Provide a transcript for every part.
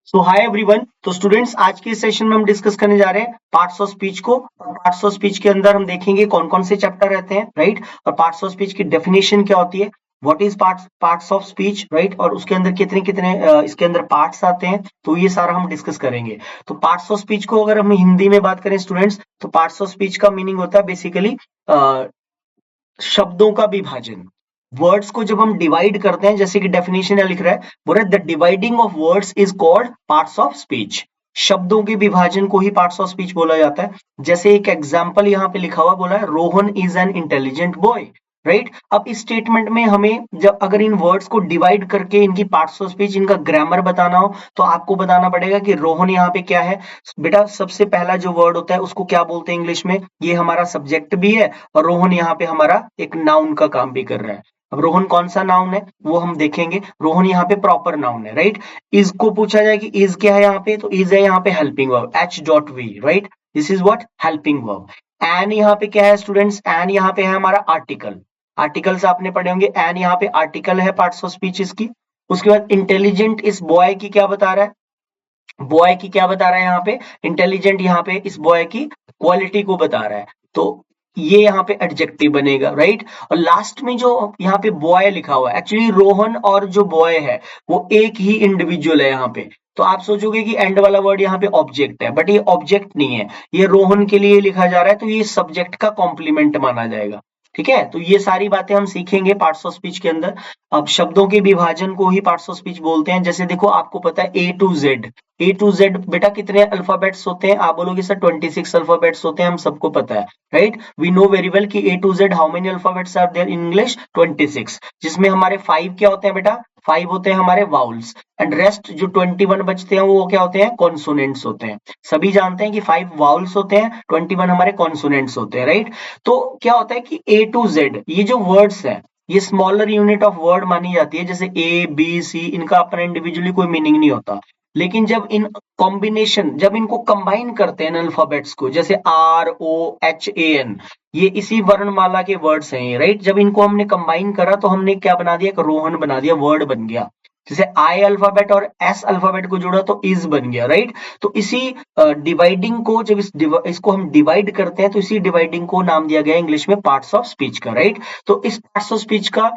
सो hi everyone. तो students, आज के सेशन में हम डिस्कस करने जा रहे हैं पार्ट्स ऑफ स्पीच को। और पार्ट्स ऑफ स्पीच के अंदर हम देखेंगे कौन कौन से चैप्टर रहते हैं, राइट। और पार्ट्स ऑफ स्पीच की डेफिनेशन क्या होती है, what is parts of speech, right. और उसके अंदर कितने कितने इसके अंदर पार्ट्स आते हैं, तो ये सारा हम डिस्कस करेंगे। तो पार्ट्स ऑफ स्पीच को अगर हम हिंदी में बात करें स्टूडेंट्स, तो पार्ट्स ऑफ स्पीच का मीनिंग होता है बेसिकली शब्दों का विभाजन। वर्ड्स को जब हम डिवाइड करते हैं, जैसे कि डेफिनेशन लिख रहा है, बोल रहा है the dividing of words is called parts of speech. शब्दों के विभाजन को ही पार्ट्स ऑफ स्पीच बोला जाता है। जैसे एक एग्जांपल यहाँ पे लिखा हुआ, बोला है Rohan is an intelligent boy, right. अब इस स्टेटमेंट में हमें जब अगर इन वर्ड्स को डिवाइड करके इनकी पार्ट्स ऑफ स्पीच, इनका ग्रामर बताना हो, तो आपको बताना पड़ेगा कि रोहन यहाँ पे क्या है। बेटा सबसे पहला जो वर्ड होता है उसको क्या बोलते हैं इंग्लिश में, ये हमारा सब्जेक्ट भी है, और रोहन यहाँ पे हमारा एक नाउन का काम भी कर रहा है। अब रोहन कौन सा नाउन है वो हम देखेंगे। रोहन यहाँ पे प्रॉपर नाउन है, राइट। इज को पूछा जाए कि इज क्या है यहाँ पे, तो इज है यहाँ पे helping verb, H.V, right. This is what helping verb. An यहाँ पे क्या है स्टूडेंट्स, एन यहाँ पे है हमारा आर्टिकल। आर्टिकल्स आपने पढ़े होंगे, एन यहाँ पे आर्टिकल है पार्ट्स ऑफ स्पीच इसकी। उसके बाद इंटेलिजेंट इस बॉय की क्या बता रहा है, बॉय की क्या बता रहा है यहाँ पे, इंटेलिजेंट यहाँ पे इस बॉय की क्वालिटी को बता रहा है, तो ये यहाँ पे एडजेक्टिव बनेगा, राइट। और लास्ट में जो यहाँ पे बॉय लिखा हुआ है, एक्चुअली रोहन और जो बॉय है वो एक ही इंडिविजुअल है यहाँ पे। तो आप सोचोगे कि एंड वाला वर्ड यहाँ पे ऑब्जेक्ट है, बट ये ऑब्जेक्ट नहीं है, ये रोहन के लिए लिखा जा रहा है, तो ये सब्जेक्ट का कॉम्प्लीमेंट माना जाएगा। ठीक है, तो ये सारी बातें हम सीखेंगे पार्ट्स ऑफ स्पीच के अंदर। अब शब्दों के विभाजन को ही पार्ट्स ऑफ स्पीच बोलते हैं। जैसे देखो, आपको पता है A to Z बेटा कितने अल्फाबेट्स होते हैं, आप बोलोगे सर 26 अल्फाबेट्स होते हैं, हम सबको पता है, right. We know very well कि A to Z how many alphabets are there in English, 26। जिसमें हमारे 5 क्या होते हैं बेटा, 5 होते हैं हमारे वाउल्स, एंड रेस्ट जो 21 बचते हैं वो क्या होते हैं, कॉन्सोनेंट्स होते हैं। सभी जानते हैं कि 5 वाउल्स होते हैं, 21 हमारे कॉन्सोनेंट्स होते हैं, राइट। तो क्या होता है कि A to Z ये जो वर्ड्स है, ये स्मॉलर यूनिट ऑफ वर्ड मानी जाती है। जैसे A B C, इनका अपना इंडिविजुअली कोई मीनिंग नहीं होता, लेकिन जब इन कॉम्बिनेशन, जब इनको कंबाइन करते हैं अल्फाबेट्स को, जैसे ROHAN, ये इसी वर्णमाला के वर्ड्स हैं, राइट। जब इनको हमने कंबाइन करा तो हमने क्या बना दिया, एक रोहन बना दिया, वर्ड बन गया। जैसे I अल्फाबेट और S अल्फाबेट को जोड़ा तो इज बन गया, राइट। तो इसी डिवाइडिंग को, जब इसको हम डिवाइड करते हैं, तो इसी डिवाइडिंग को नाम दिया गया इंग्लिश में पार्ट्स ऑफ स्पीच का, राइट। तो इस पार्ट्स ऑफ स्पीच का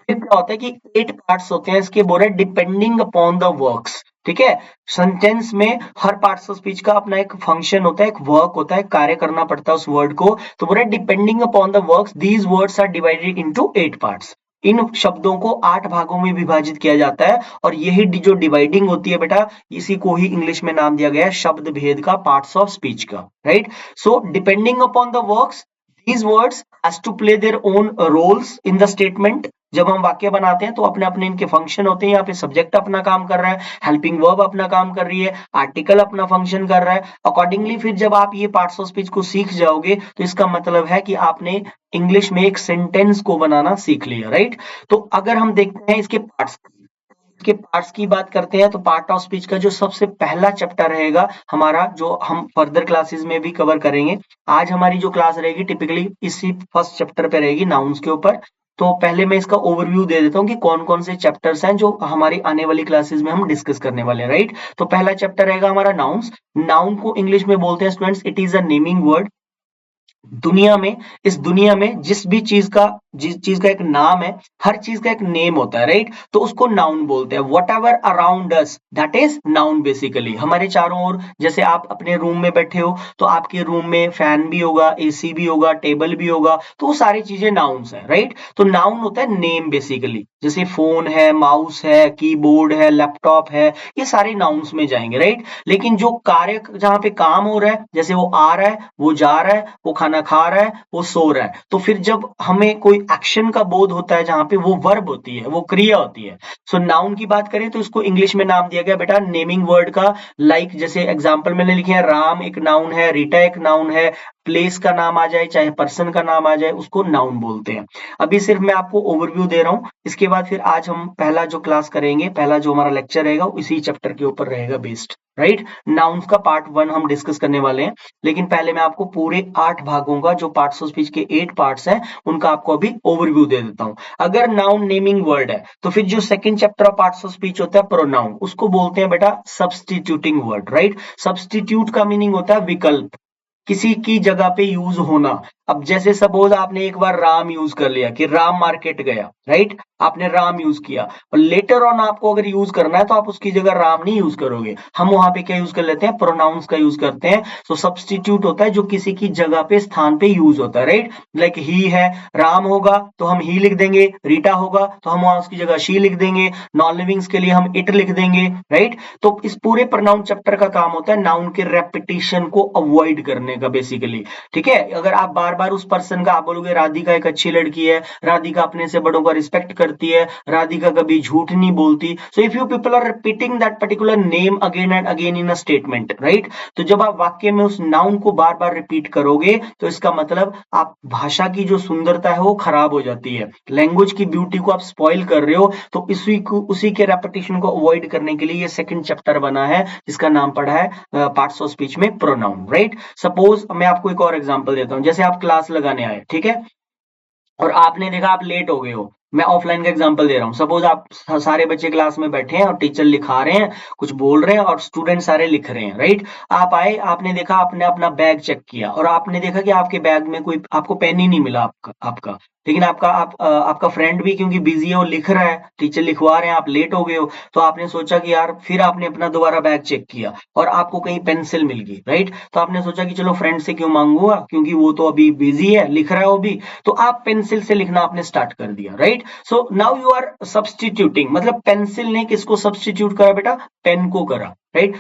फिर क्या होता है कि 8 पार्ट्स होते हैं इसके, बोल रहे डिपेंडिंग अपॉन द वर्क्स। ठीक है, सेंटेंस में हर पार्ट्स ऑफ स्पीच का अपना एक फंक्शन होता है, एक वर्क होता है, कार्य करना पड़ता है उस वर्ड को। तो बोल रहे depending upon the works these words are divided into 8 parts. इन शब्दों को 8 भागों में विभाजित किया जाता है, और यही जो डिवाइडिंग होती है बेटा, इसी को ही इंग्लिश में नाम दिया गया है शब्द भेद का, पार्ट्स ऑफ स्पीच का, right. So depending upon the works these words has to play their own roles in the statement। जब हम वाक्य बनाते हैं तो अपने अपने इनके फंक्शन होते हैं। यहाँ पे सब्जेक्ट अपना काम कर रहा है, हेल्पिंग वर्ब अपना काम कर रही है, आर्टिकल अपना फंक्शन कर रहा है। अकॉर्डिंगली फिर जब आप ये पार्ट्स ऑफ स्पीच को सीख जाओगे, तो इसका मतलब है कि आपने इंग्लिश में एक सेंटेंस को बनाना सीख लिया, राइट। तो अगर हम देखते हैं इसके पार्ट्स की बात करते हैं, तो पार्ट ऑफ स्पीच का जो सबसे पहला चैप्टर रहेगा हमारा, जो हम फर्दर क्लासेस में भी कवर करेंगे। आज हमारी जो क्लास रहेगी टिपिकली इसी फर्स्ट चैप्टर पे रहेगी, नाउन्स के ऊपर। तो पहले मैं इसका ओवरव्यू दे देता हूँ कि कौन कौन से चैप्टर्स हैं जो हमारी आने वाली क्लासेस में हम डिस्कस करने वाले हैं, राइट। तो पहला चैप्टर रहेगा हमारा नाउन्स। नाउन को इंग्लिश में बोलते हैं students, it is a naming word. दुनिया में, इस दुनिया में जिस चीज का एक नाम है, हर चीज का एक नेम होता है, राइट। तो उसको नाउन बोलते हैं। What ever around us, that is noun basically. हमारे चारों ओर, जैसे आप अपने रूम में बैठे हो, तो आपके रूम में फैन भी होगा, AC भी होगा, टेबल भी होगा, तो वो सारी चीजें नाउन्स हैं, राइट। तो नाउन होता है नेम बेसिकली। जैसे फोन है, माउस है, कीबोर्ड है, लैपटॉप है, ये सारे नाउन्स में जाएंगे, राइट। लेकिन जो कार्य जहां पे काम हो रहा है, जैसे वो आ रहा है, वो जा रहा है, वो खाना खा रहा है, वो सो रहा है, तो फिर जब हमें कोई एक्शन का बोध होता है, जहां पे वो वर्ब होती है, वो क्रिया होती है। सो नाउन की बात करें तो इसको इंग्लिश में नाम दिया गया बेटा नेमिंग वर्ड का। लाइक जैसे एग्जांपल मैंने लिखे हैं, राम एक नाउन है, रीटा एक नाउन है, प्लेस का नाम आ जाए चाहे पर्सन का नाम आ जाए उसको नाउन बोलते हैं। अभी सिर्फ मैं आपको ओवरव्यू दे रहा हूँ, इसके बाद फिर आज हम पहला जो क्लास करेंगे, पहला जो हमारा लेक्चर रहेगा इसी चैप्टर के ऊपर रहेगा बेस्ड, राइट। नाउन्स का पार्ट 1 हम डिस्कस करने वाले हैं, लेकिन पहले मैं आपको पूरे 8 भागों का, जो पार्ट्स ऑफ स्पीच के 8 पार्ट्स हैं, उनका आपको अभी ओवरव्यू दे देता हूं। अगर नाउन नेमिंग वर्ड है तो फिर जो second chapter of parts of speech होता है प्रोनाउन, उसको बोलते हैं बेटा सब्स्टिट्यूटिंग वर्ड, राइट। सब्स्टिट्यूट का मीनिंग होता है विकल्प, किसी की जगह पे यूज होना। अब जैसे सपोज आपने एक बार राम यूज कर लिया कि राम मार्केट गया, राइट, आपने राम यूज किया, और लेटर ऑन आपको अगर यूज करना है तो आप उसकी जगह राम नहीं यूज करोगे, हम वहां पे क्या यूज कर लेते हैं, प्रोनाउंस का यूज करते हैं। तो सब्स्टिट्यूट होता है जो किसी की जगह पे, स्थान पे यूज होता है, राइट। लाइक ही है, राम होगा तो हम ही लिख देंगे, रीटा होगा तो हम वहां उसकी जगह शी लिख देंगे, नॉन लिविंग्स के लिए हम इट लिख देंगे, राइट। तो इस पूरे प्रोनाउन चैप्टर का काम होता है नाउन के रेपिटेशन को अवॉइड करने का बेसिकली, ठीक है। अगर आप बार बार उस पर्सन का, आप बोलोगे राधिका एक अच्छी लड़की है, राधिका अपने से बड़ों का रिस्पेक्ट करती है, राधिका कभी झूठ नहीं बोलती, so if you people are repeating that particular name again and again in a statement, right, तो जब आप वाक्य में उस नाउन को बार बार रिपीट करोगे तो इसका मतलब आप भाषा की जो सुंदरता है वो खराब हो जाती है, लैंग्वेज की ब्यूटी को आप स्पॉइल कर रहे हो। तो उसी के रेपिटेशन को अवॉइड करने के लिए ये सेकंड चैप्टर बना है, जिसका नाम पड़ा है पार्ट्स ऑफ स्पीच में प्रोनाउन, राइट। सपोज मैं आपको एक और एग्जांपल देता हूं, जैसे आप क्लास लगाने आए, ठीक है, और आपने देखा आप लेट हो गए हो। मैं ऑफलाइन का एग्जांपल दे रहा हूँ, सपोज आप सारे बच्चे क्लास में बैठे हैं और टीचर लिखा रहे हैं, कुछ बोल रहे हैं और स्टूडेंट सारे लिख रहे हैं, राइट। आप आए, आपने देखा, आपने अपना बैग चेक किया और आपने देखा कि आपके बैग में कोई, आपको पेन ही नहीं मिला आपका, लेकिन आपका फ्रेंड भी क्योंकि बिजी है वो लिख रहा है, टीचर लिखवा रहे हैं, आप लेट हो गए हो, तो आपने सोचा कि यार, फिर आपने अपना दोबारा बैग चेक किया और आपको कहीं पेंसिल मिल गई, राइट। तो आपने सोचा कि चलो फ्रेंड से क्यों मांगूंगा, क्योंकि वो तो अभी बिजी है, लिख रहा है वो भी, तो आप पेंसिल से लिखना आपने स्टार्ट कर दिया, right. So now you are substituting, मतलब पेंसिल ने किसको सब्स्टिट्यूट करा बेटा, पेन को करा, राइट।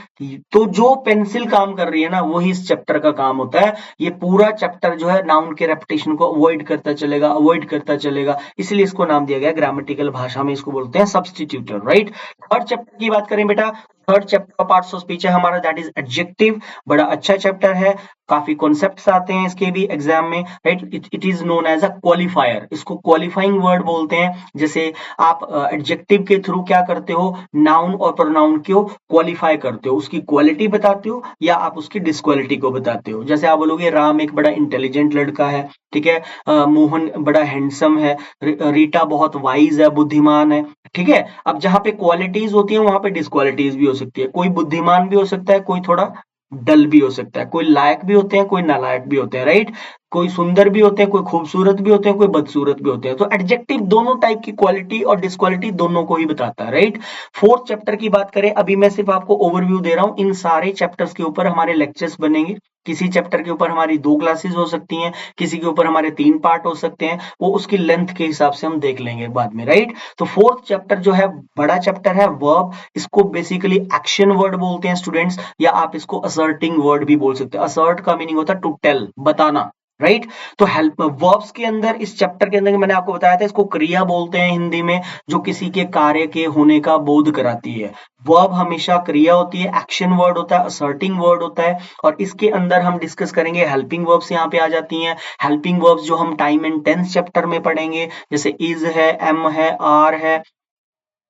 तो जो पेंसिल काम कर रही है ना, वही इस चैप्टर का काम होता है। ये पूरा चैप्टर जो है नाउन के रेपिटेशन को अवॉइड करता चलेगा, अवॉइड करता चलेगा, इसलिए इसको नाम दिया गया, ग्रामेटिकल भाषा में इसको बोलते हैं सब्स्टिट्यूटर, राइट। थर्ड चैप्टर की बात करें बेटा, third chapter parts of speech है हमारा, दैट इज एडजेक्टिव। बड़ा अच्छा चैप्टर है, काफी कॉन्सेप्ट्स आते हैं इसके भी एग्जाम में, right. It is known as a qualifier, इसको क्वालिफाइंग वर्ड बोलते हैं। जैसे आप एडजेक्टिव के थ्रू क्या करते हो, नाउन और प्रोनाउन को क्वालिफाई करते हो, उसकी क्वालिटी बताते हो या आप उसकी डिसक्वालिटी को बताते हो। जैसे आप बोलोगे राम एक बड़ा इंटेलिजेंट लड़का है, ठीक है, मोहन बड़ा हैंडसम है, रीटा बहुत वाइज है, बुद्धिमान है, ठीक है। अब जहां पे क्वालिटीज होती है वहां पे डिसक्वालिटीज भी हो सकती है, कोई बुद्धिमान भी हो सकता है, कोई थोड़ा डल भी हो सकता है, कोई लायक भी होते हैं, कोई नालायक भी होते हैं, राइट। कोई सुंदर भी होते हैं, कोई खूबसूरत भी होते हैं, कोई बदसूरत भी होते हैं। तो एडजेक्टिव दोनों टाइप की क्वालिटी और डिसक्वालिटी दोनों को ही बताता है, राइट। फोर्थ चैप्टर की बात करें, अभी मैं सिर्फ आपको ओवरव्यू दे रहा हूं, इन सारे चैप्टर्स के ऊपर हमारे लेक्चर्स बनेंगे। किसी चैप्टर के ऊपर हमारी 2 क्लासेस हो सकती हैं, किसी के ऊपर हमारे 3 पार्ट हो सकते हैं, वो उसकी लेंथ के हिसाब से हम देख लेंगे बाद में, राइट। तो फोर्थ चैप्टर जो है बड़ा चैप्टर है, वर्ब, इसको बेसिकली एक्शन वर्ड बोलते हैं स्टूडेंट्स, या आप इसको असर्टिंग वर्ड भी बोल सकते हैं। असर्ट का मीनिंग होता है टू टेल, बताना, राइट। तो हेल्प वर्ब्स के अंदर, इस चैप्टर के अंदर मैंने आपको बताया था, इसको क्रिया बोलते हैं हिंदी में, जो किसी के कार्य के होने का बोध कराती है। वर्ब हमेशा क्रिया होती है, एक्शन वर्ड होता है, असर्टिंग वर्ड होता है। और इसके अंदर हम डिस्कस करेंगे हेल्पिंग वर्ब्स, यहाँ पे आ जाती हैं हेल्पिंग वर्ब्स जो हम टाइम एंड टेंस चैप्टर में पढ़ेंगे, जैसे इज है, एम है, आर है,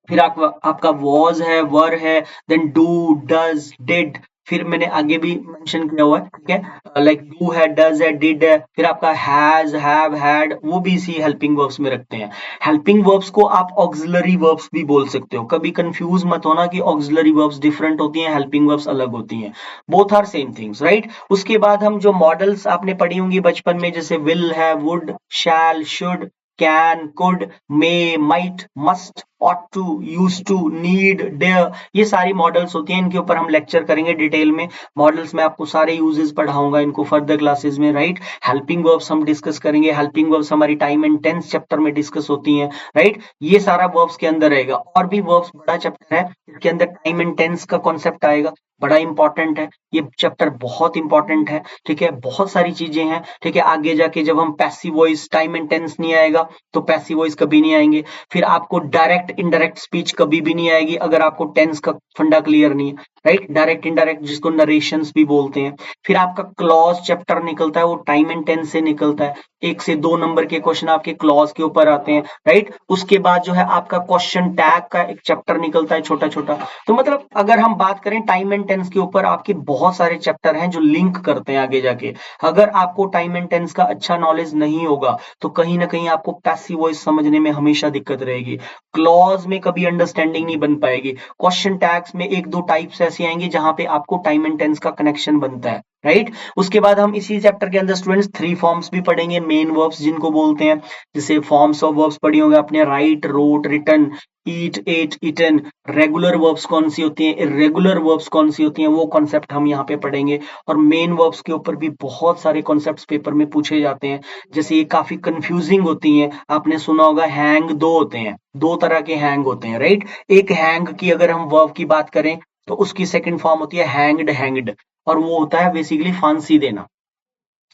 फिर आपका वॉज है, वर है, देन डू, डज, डिड, फिर मैंने आगे भी मेंशन किया हुआ है, ठीक है, लाइक डू है, डज है, डिड है, फिर आपका हैज, हैव, हैड, वो भी इसी हेल्पिंग वर्ब्स में रखते हैं। हेल्पिंग वर्ब्स को आप ऑक्सिलरी वर्ब्स भी बोल सकते हो, कभी कंफ्यूज मत होना कि ऑक्सिलरी वर्ब्स डिफरेंट होती हैं, हेल्पिंग वर्ब्स अलग होती हैं, both are same things, right. उसके बाद हम जो मॉडल्स आपने पढ़ी होंगी बचपन में, जैसे विल है, would, shall, should, can, could, may, might, must, ought to, used to, need, dare, ये सारी मॉडल्स होती हैं, इनके ऊपर हम लेक्चर करेंगे डिटेल में। मॉडल्स में आपको सारे यूजेस पढ़ाऊंगा इनको फर्दर क्लासेस में, राइट। हेल्पिंग वर्ब्स हम डिस्कस करेंगे, हेल्पिंग वर्ब्स हमारी टाइम एंड टेंस चैप्टर में डिस्कस होती हैं, राइट। ये सारा वर्ब्स के अंदर रहेगा। और भी वर्ब्स बड़ा चैप्टर है, इसके अंदर टाइम एंड टेंस का कॉन्सेप्ट आएगा, बड़ा इंपॉर्टेंट है ये चैप्टर, बहुत इंपॉर्टेंट है। ठीक है, बहुत सारी चीजें हैं। ठीक है, आगे जाके जब हम passive voice, time and tense नहीं आएगा तो पैसिव वॉइस कभी नहीं आएंगे। फिर आपको डायरेक्ट इनडायरेक्ट स्पीच कभी भी नहीं आएगी अगर आपको टेंस का फंडा क्लियर नहीं है, राइट। डायरेक्ट इनडायरेक्ट जिसको नरेशंस भी बोलते हैं। फिर आपका क्लॉज चैप्टर निकलता है, वो टाइम एंड टेंस से निकलता है। 1 से 2 नंबर के क्वेश्चन आपके क्लॉज के ऊपर आते हैं, राइट। उसके बाद जो है आपका क्वेश्चन टैग का एक चैप्टर निकलता है छोटा छोटा। तो मतलब अगर हम बात करें टाइम एंड टेंस के ऊपर, आपके बहुत सारे चैप्टर हैं जो लिंक करते हैं आगे जाके। अगर आपको टाइम एंड टेंस का अच्छा नॉलेज नहीं होगा तो कहीं ना कहीं आपको पैसिव वॉइस समझने में हमेशा दिक्कत रहेगी, क्लॉज में कभी अंडरस्टैंडिंग नहीं बन पाएगी, क्वेश्चन टैग्स में 1-2 टाइप्स ऐसे आएंगे जहां पे आपको टाइम एंड टेंस का कनेक्शन बनता है, राइट। उसके बाद हम इसी चैप्टर के अंदर स्टूडेंट्स 3 फॉर्म्स भी पढ़ेंगे, मेन वर्ब्स जिनको बोलते हैं। जैसे फॉर्म्स ऑफ वर्ब्स पढ़ी होंगे आपने, राइट, रोट, रिटन, ईट, एट, ईटन। रेगुलर वर्ब्स कौन सी होती हैं, इरेगुलर वर्ब्स कौन सी होती हैं, वो कॉन्सेप्ट हम यहाँ पे पढ़ेंगे। और मेन वर्ब्स के ऊपर भी बहुत सारे कॉन्सेप्ट्स पेपर में पूछे जाते हैं। जैसे ये काफी कंफ्यूजिंग होती हैं, आपने सुना होगा हैंग 2 होते हैं, 2 तरह के हैंग होते हैं, राइट। एक हैंग की अगर हम वर्ब की बात करें तो उसकी सेकंड फॉर्म होती है हैंग्ड, हैंग्ड, और वो होता है बेसिकली फांसी देना,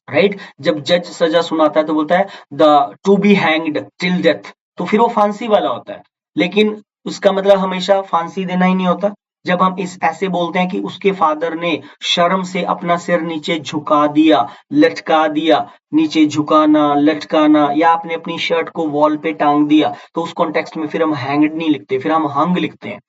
राइट। जब जज सजा सुनाता है तो बोलता है the to be hanged till death, तो फिर वो फांसी वाला होता है। लेकिन उसका मतलब हमेशा फांसी देना ही नहीं होता। जब हम इस ऐसे बोलते हैं कि उसके फादर ने शर्म से अपना सिर नीचे झुका दिया, लटका दिया, नीचे झुकाना, लटकाना, या आपने अपनी शर्ट को वॉल पे टांग दिया, तो उस कॉन्टेक्स्ट में फिर हम हैंग्ड नहीं लिखते, फिर हम हंग लिखते हैं।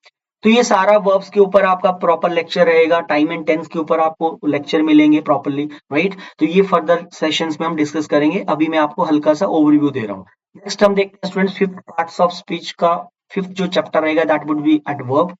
तो ये सारा वर्ब्स के ऊपर आपका प्रॉपर लेक्चर रहेगा, टाइम एंड टेंस के ऊपर आपको लेक्चर मिलेंगे प्रॉपरली, राइट। तो ये फर्दर सेशंस में हम डिस्कस करेंगे, अभी मैं आपको हल्का सा ओवरव्यू दे रहा हूँ। नेक्स्ट हम देखते हैं students fifth parts of speech का, फिफ्थ जो चैप्टर रहेगा दैट वुड बी एडवर्ब।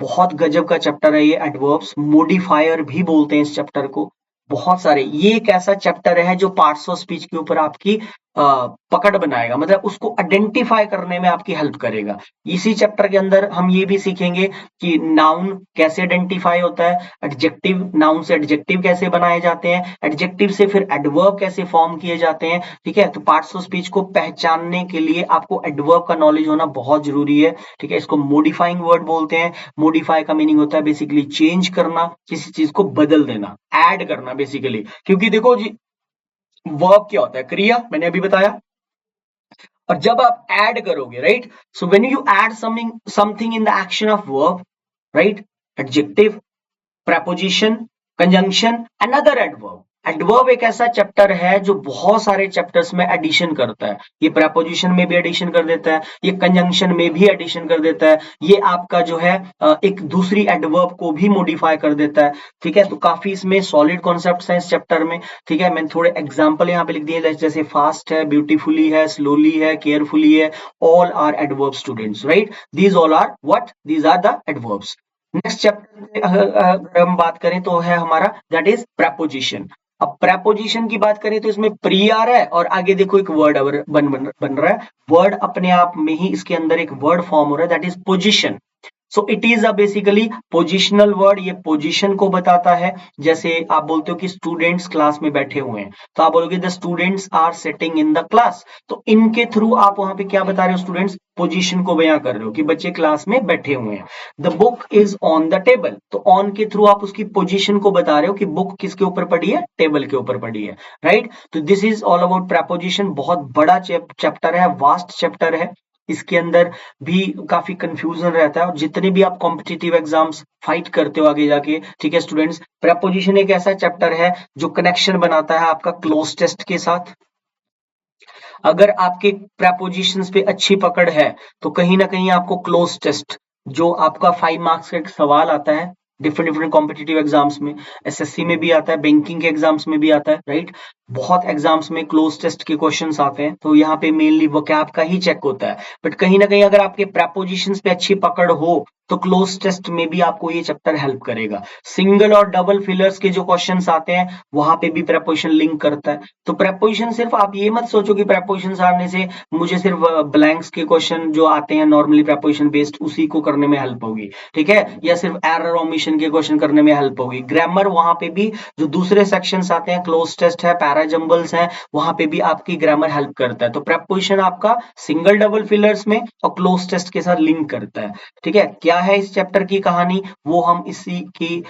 बहुत गजब का चैप्टर है ये एडवर्ब्स, मोडिफायर भी बोलते हैं इस चैप्टर को। बहुत सारे, ये एक ऐसा चैप्टर है जो पार्ट्स ऑफ स्पीच के ऊपर आपकी पकड़ बनाएगा, मतलब उसको आइडेंटिफाई करने में आपकी हेल्प करेगा। इसी चैप्टर के अंदर हम ये भी सीखेंगे कि नाउन कैसे आइडेंटिफाई होता है, एडजेक्टिव, नाउन से एडजेक्टिव कैसे बनाए जाते हैं, एडजेक्टिव से फिर एडवर्ब कैसे फॉर्म किए जाते हैं। ठीक है, तो पार्ट्स ऑफ स्पीच को पहचानने के लिए आपको एडवर्ब का नॉलेज होना बहुत जरूरी है। ठीक है, इसको मॉडिफाइंग वर्ड बोलते हैं। मॉडिफाई का मीनिंग होता है बेसिकली चेंज करना, किसी चीज को बदल देना, ऐड करना बेसिकली। क्योंकि देखो जी, वर्ब क्या होता है, क्रिया, मैंने अभी बताया। और जब आप ऐड करोगे, right, so when you add something something in the action of verb, right, adjective, preposition, conjunction, another adverb। Adverb एक ऐसा चैप्टर है जो बहुत सारे चैप्टर्स में एडिशन करता है। ये प्रेपोजिशन में भी एडिशन कर देता है, ये कंजंक्शन में भी एडिशन कर देता है, ये आपका जो है एक दूसरी एडवर्ब को भी मॉडिफाई कर देता है। ठीक है, तो काफी इसमें सॉलिड कॉन्सेप्ट्स हैं इस चैप्टर में। ठीक है, मैंने थोड़े एग्जांपल यहाँ पे लिख दिए, जैसे फास्ट है, ब्यूटीफुली है, स्लोली है, केयरफुली है, all are adverb students, right. These all are what, these are the adverbs. Next chapter अगर हम बात करें तो है हमारा दैट इज प्रेपोजिशन। अब प्रेपोजिशन की बात करें तो इसमें प्री आ रहा है और आगे देखो एक वर्ड बन रहा है। वर्ड अपने आप में ही इसके अंदर एक वर्ड फॉर्म हो रहा है that is position. So it is a basically positional word, ये पोजिशन को बताता है। जैसे आप बोलते हो कि स्टूडेंट्स क्लास में बैठे हुए हैं, तो आप बोलोगे the students are sitting in the class. तो इनके थ्रू आप वहां पे क्या बता रहे हो, स्टूडेंट्स, पोजीशन को बयां कर रहे हो कि बच्चे क्लास में बैठे हुए हैं। The book is on the table, तो ऑन के थ्रू आप उसकी पोजीशन को बता रहे हो कि बुक किसके ऊपर पड़ी है, टेबल के ऊपर पड़ी है, राइट। तो this is all about preposition. बहुत बड़ा चैप्टर है, वास्ट चैप्टर है। इसके अंदर भी काफी कंफ्यूजन रहता है, और जितने भी आप कॉम्पिटिटिव एग्जाम्स फाइट करते हो आगे जाके, ठीक है स्टूडेंट्स, प्रेपोजिशन एक ऐसा चैप्टर है जो कनेक्शन बनाता है आपका क्लोज टेस्ट के साथ। अगर आपके प्रेपोजिशंस पे अच्छी पकड़ है तो कहीं ना कहीं आपको क्लोज टेस्ट, जो आपका 5 मार्क्स का एक सवाल आता है डिफरेंट डिफरेंट कॉम्पिटिटिव एग्जाम्स में, एसएससी में भी आता है, बैंकिंग के एग्जाम्स में भी आता है, राइट। बहुत एग्जाम्स में क्लोज टेस्ट के क्वेश्चंस आते हैं, तो यहाँ पे मेनली वोकैब का ही चेक होता है। बट कहीं ना कहीं अगर आपके प्रेपोजिशंस पे अच्छी पकड़ हो तो क्लोज टेस्ट में भी आपको ये चैप्टर हेल्प करेगा। सिंगल और डबल फिलर्स के जो क्वेश्चंस आते हैं वहां पे भी प्रेपोजिशन लिंक करता है। तो प्रेपोजिशन सिर्फ आप ये मत सोचो कि प्रेपोजिशन आने से मुझे सिर्फ ब्लैंक्स के क्वेश्चन जो आते हैं नॉर्मली प्रेपोजिशन बेस्ड उसी को करने में हेल्प होगी, ठीक है, या सिर्फ एरर ओमिशन के क्वेश्चन करने में हेल्प होगी। ग्रामर वहां पे भी जो दूसरे सेक्शंस आते हैं, क्लोज टेस्ट है, पैराजंबल्स है, वहां पे भी आपकी ग्रामर हेल्प करता है। तो प्रेपोजिशन आपका सिंगल डबल फिलर्स में और क्लोज टेस्ट के साथ लिंक करता है। ठीक है, क्या क्या है इस चैप्टर की कहानी, वो हम इसी की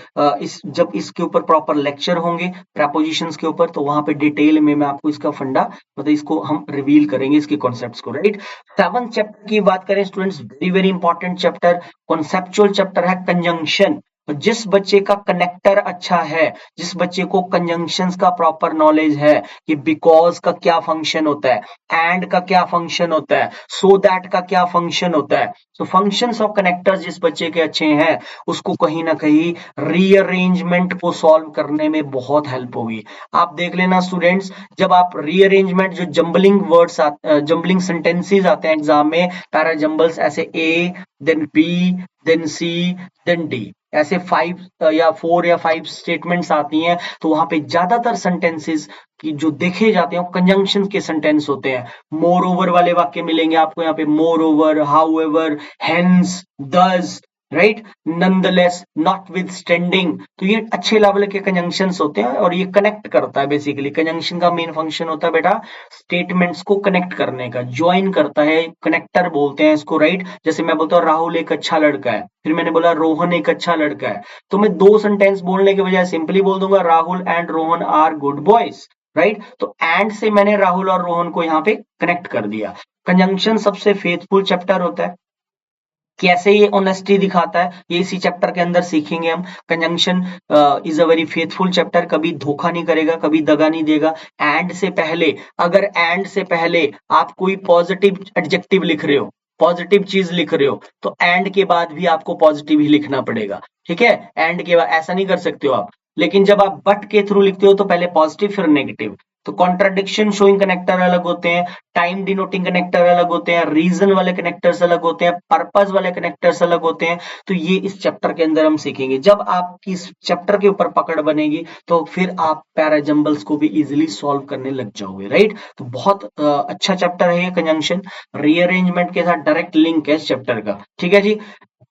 जब इसके ऊपर प्रॉपर लेक्चर होंगे प्रपोजिशंस के ऊपर, तो वहां पे डिटेल में मैं आपको इसका फंडा मतलब इसको हम रिवील करेंगे इसके कॉन्सेप्ट्स को, राइट। 7th चैप्टर की बात करें students, very very important chapter, conceptual chapter है, कंजंक्शन। जिस बच्चे का कनेक्टर अच्छा है, जिस बच्चे को कंजंक्शंस का प्रॉपर नॉलेज है कि बिकॉज का क्या फंक्शन होता है, एंड का क्या फंक्शन होता है, सो दैट का क्या फंक्शन होता है, तो फंक्शंस ऑफ कनेक्टर्स जिस बच्चे के अच्छे हैं उसको कहीं ना कहीं रीअरेंजमेंट को सॉल्व करने में बहुत हेल्प होगी। आप देख लेना स्टूडेंट्स, जब आप रीअरेंजमेंट जो जंबलिंग वर्ड्स जंबलिंग सेंटेंसेस आते हैं एग्जाम में, पैराजंबल्स ऐसे A then B then C then D, ऐसे 5 या 4 या 5 स्टेटमेंट्स आती हैं, तो वहां पे ज्यादातर सेंटेंसेस की जो देखे जाते हैं कंजंक्शन के सेंटेंस होते हैं। मोर ओवर वाले वाक्य मिलेंगे आपको यहाँ पे, more over, how ever, hence, दस, राइट, नॉनदलेस, नॉटविथस्टैंडिंग, तो ये अच्छे लेवल के कंजंक्शंस होते हैं और ये कनेक्ट करता है। बेसिकली कंजंक्शन का मेन फंक्शन होता है बेटा स्टेटमेंट्स को कनेक्ट करने का, ज्वाइन करता है, कनेक्टर बोलते हैं इसको, राइट। जैसे मैं बोलता हूँ राहुल एक अच्छा लड़का है, फिर मैंने बोला रोहन एक अच्छा लड़का है, तो मैं 2 सेंटेंस बोलने के बजाय सिंपली बोल दूंगा Rahul and Rohan are good boys, right. तो एंड से मैंने राहुल और रोहन को यहाँ पे कनेक्ट कर दिया। कंजंक्शन सबसे फेथफुल चैप्टर होता है, कैसे ये ऑनेस्टी दिखाता है ये इसी चैप्टर के अंदर सीखेंगे हम। Conjunction is a very faithful chapter, कभी धोखा नहीं करेगा, कभी दगा नहीं देगा। एंड से पहले, अगर एंड से पहले आप कोई पॉजिटिव एडजेक्टिव लिख रहे हो, पॉजिटिव चीज लिख रहे हो, तो एंड के बाद भी आपको पॉजिटिव ही लिखना पड़ेगा, ठीक है। एंड के बाद ऐसा नहीं कर सकते हो आप, लेकिन जब आप बट के थ्रू लिखते हो तो पहले पॉजिटिव फिर नेगेटिव। तो कॉन्ट्राडिक्शन शोइंग कनेक्टर अलग होते हैं, टाइम डिनोटिंग कनेक्टर अलग होते हैं, रीजन वाले कनेक्टर्स अलग होते हैं, पर्पस वाले कनेक्टर्स अलग होते हैं। तो ये इस चैप्टर के अंदर हम सीखेंगे। जब आपकी इस चैप्टर के ऊपर पकड़ बनेगी तो फिर आप पैराजंबल्स को भी इजीली सॉल्व करने लग जाओगे, राइट। तो बहुत अच्छा चैप्टर है ये कंजंक्शन, रीअरेंजमेंट के साथ डायरेक्ट लिंक है इस चैप्टर का, ठीक है जी।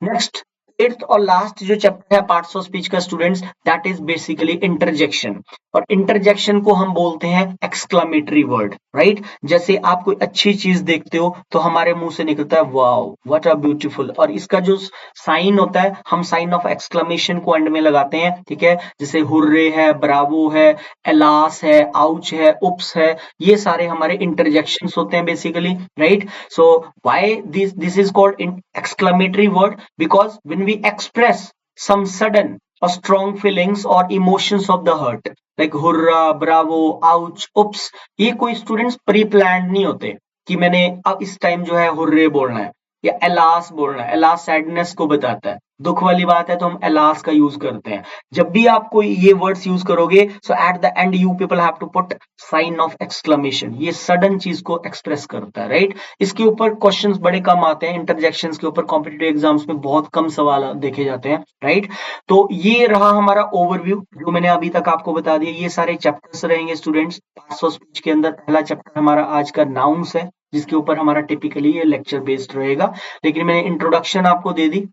नेक्स्ट 8th और लास्ट जो चैप्टर है पार्ट्स ऑफ स्पीच का students, that is basically interjection. और इंटरजेक्शन को हम बोलते हैं एक्सक्लामेटरी वर्ड, राइट। जैसे आप कोई अच्छी चीज देखते हो तो हमारे मुंह से निकलता है वाओ व्हाट अ ब्यूटीफुल, और इसका जो साइन होता है हम साइन ऑफ एक्सक्लेमेशन को एंड में लगाते हैं, ठीक है। जैसे हुर्रे है, ब्रावो है, एलास है, आउच है, उप्स है, ये सारे हमारे इंटरजेक्शंस होते हैं basically, right. So why this is called exclamatory word? Because when we express some sudden or strong feelings or emotions of the heart, like hurrah, bravo, ouch, oops, ये कोई स्टूडेंट्स प्री प्लान नहीं होते कि मैंने अब इस time जो है हुर्रे बोलना है या एलास बोलना है। एलास सैडनेस को बताता है, दुख वाली बात है तो हम एलास का यूज करते हैं। जब भी आप कोई ये वर्ड्स यूज करोगे so at the end you people have to put sign of exclamation, ये सडन चीज को एक्सप्रेस करता है, राइट। इसके ऊपर क्वेश्चंस बड़े कम आते हैं, इंटरजेक्शंस के ऊपर कॉम्पिटिटिव एग्जाम्स में बहुत कम सवाल देखे जाते हैं, राइट। तो ये रहा हमारा ओवरव्यू जो मैंने अभी तक आपको बता दिया। ये सारे चैप्टर्स रहेंगे स्टूडेंट्स पार्ट्स ऑफ स्पीच के अंदर। पहला चैप्टर हमारा आज का नाउन्स है, जिसके ऊपर हमारा टिपिकली ये लेक्चर बेस्ड रहेगा, लेकिन मैंने इंट्रोडक्शन आपको दे दी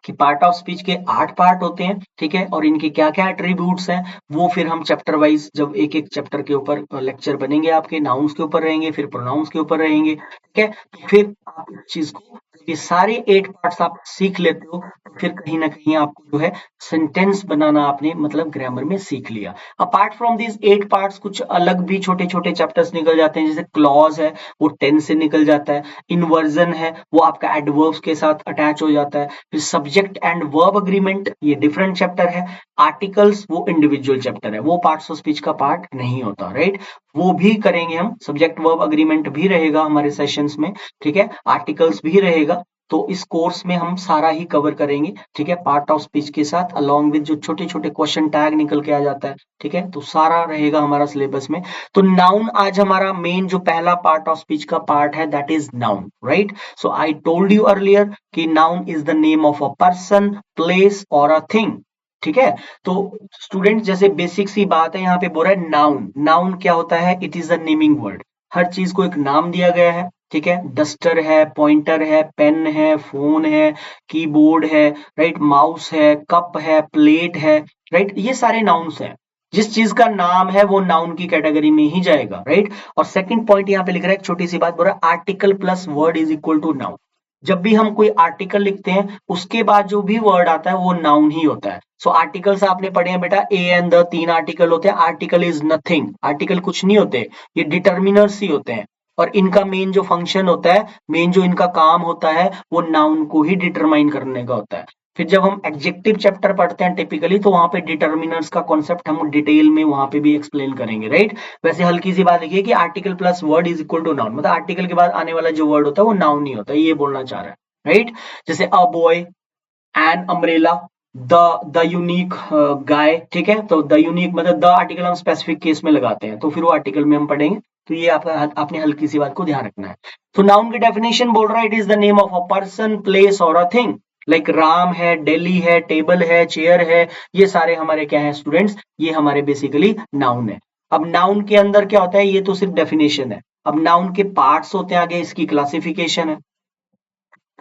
कि पार्ट ऑफ स्पीच के 8 पार्ट होते हैं, ठीक है, और इनके क्या क्या एट्रीब्यूट्स हैं वो फिर हम चैप्टर वाइज जब एक एक चैप्टर के ऊपर लेक्चर बनेंगे आपके, नाउन्स के ऊपर रहेंगे, फिर प्रोनाउंस के ऊपर रहेंगे, ठीक है। तो फिर आप इस चीज को, ये सारे 8 पार्ट्स आप सीख लेते हो तो फिर कहीं ना कहीं आपको जो है सेंटेंस बनाना आपने मतलब ग्रामर में सीख लिया। अपार्ट फ्रॉम दिस 8 पार्ट्स कुछ अलग भी छोटे छोटे चैप्टर्स निकल जाते हैं, जैसे क्लॉज है वो टेंस से निकल जाता है, इन्वर्जन है वो आपका एडवर्ब्स के साथ अटैच हो जाता है, फिर सब्जेक्ट एंड वर्ब अग्रीमेंट ये डिफरेंट चैप्टर है, आर्टिकल्स वो इंडिविजुअल चैप्टर है, वो पार्ट्स ऑफ स्पीच का पार्ट नहीं होता, राइट। वो भी करेंगे हम, सब्जेक्ट वर्ब अग्रीमेंट भी रहेगा हमारे सेशंस में, ठीक है, आर्टिकल्स भी रहेगा। तो इस कोर्स में हम सारा ही कवर करेंगे, ठीक है, पार्ट ऑफ स्पीच के साथ अलोंग विद जो छोटे छोटे क्वेश्चन टैग निकल के आ जाता है, ठीक है, तो सारा रहेगा हमारा सिलेबस में। तो नाउन आज हमारा मेन जो पहला पार्ट ऑफ स्पीच का पार्ट है that is noun, right. So I told you earlier कि noun is the name of a person, place और अ थिंग, ठीक है। तो स्टूडेंट जैसे बेसिक सी बात है, यहाँ पे बोल रहा है नाउन, नाउन क्या होता है, it is a naming word, हर चीज को एक नाम दिया गया है, ठीक है। डस्टर है, पॉइंटर है, पेन है, फोन है, कीबोर्ड है, राइट, माउस है, कप है, प्लेट है, राइट, ये सारे नाउन्स हैं। जिस चीज का नाम है वो नाउन की कैटेगरी में ही जाएगा, राइट। और सेकंड पॉइंट यहाँ पे लिख रहा है एक छोटी सी बात, बोल रहा है article plus word is equal to noun. जब भी हम कोई आर्टिकल लिखते हैं उसके बाद जो भी वर्ड आता है वो नाउन ही होता है। सो आर्टिकल्स आपने पढ़े हैं बेटा, ए एंड द 3 आर्टिकल होते हैं। आर्टिकल इज नथिंग, आर्टिकल कुछ नहीं होते, ये डिटर्मिनर्स ही होते हैं। और इनका मेन जो फंक्शन होता है, मेन जो इनका काम होता है, वो नाउन को ही डिटरमाइन करने का होता है। फिर जब हम एडजेक्टिव चैप्टर पढ़ते हैं टिपिकली, तो वहां पे डिटर्मिनर्स का कॉन्सेप्ट हम डिटेल में वहां पे भी एक्सप्लेन करेंगे, राइट। वैसे हल्की सी बात देखिए कि article plus word is equal to noun, मतलब आर्टिकल के बाद आने वाला जो वर्ड होता है वो नाउन ही होता है, ये बोलना चाह रहा है, राइट। जैसे a boy, an umbrella, the unique guy, ठीक है। तो द यूनिक मतलब द आर्टिकल हम स्पेसिफिक केस में लगाते हैं, तो फिर वो आर्टिकल में हम पढ़ेंगे। तो ये आपका आपने हल्की सी बात को ध्यान रखना है। तो नाउन की डेफिनेशन बोल रहा है, it is the name of a person, place और अ थिंग। लाइक राम है, दिल्ली है, टेबल है, चेयर है, ये सारे हमारे क्या है स्टूडेंट्स, ये हमारे बेसिकली नाउन है। अब नाउन के अंदर क्या होता है, ये तो सिर्फ डेफिनेशन है। अब नाउन के पार्ट्स होते हैं, आगे इसकी क्लासिफिकेशन है।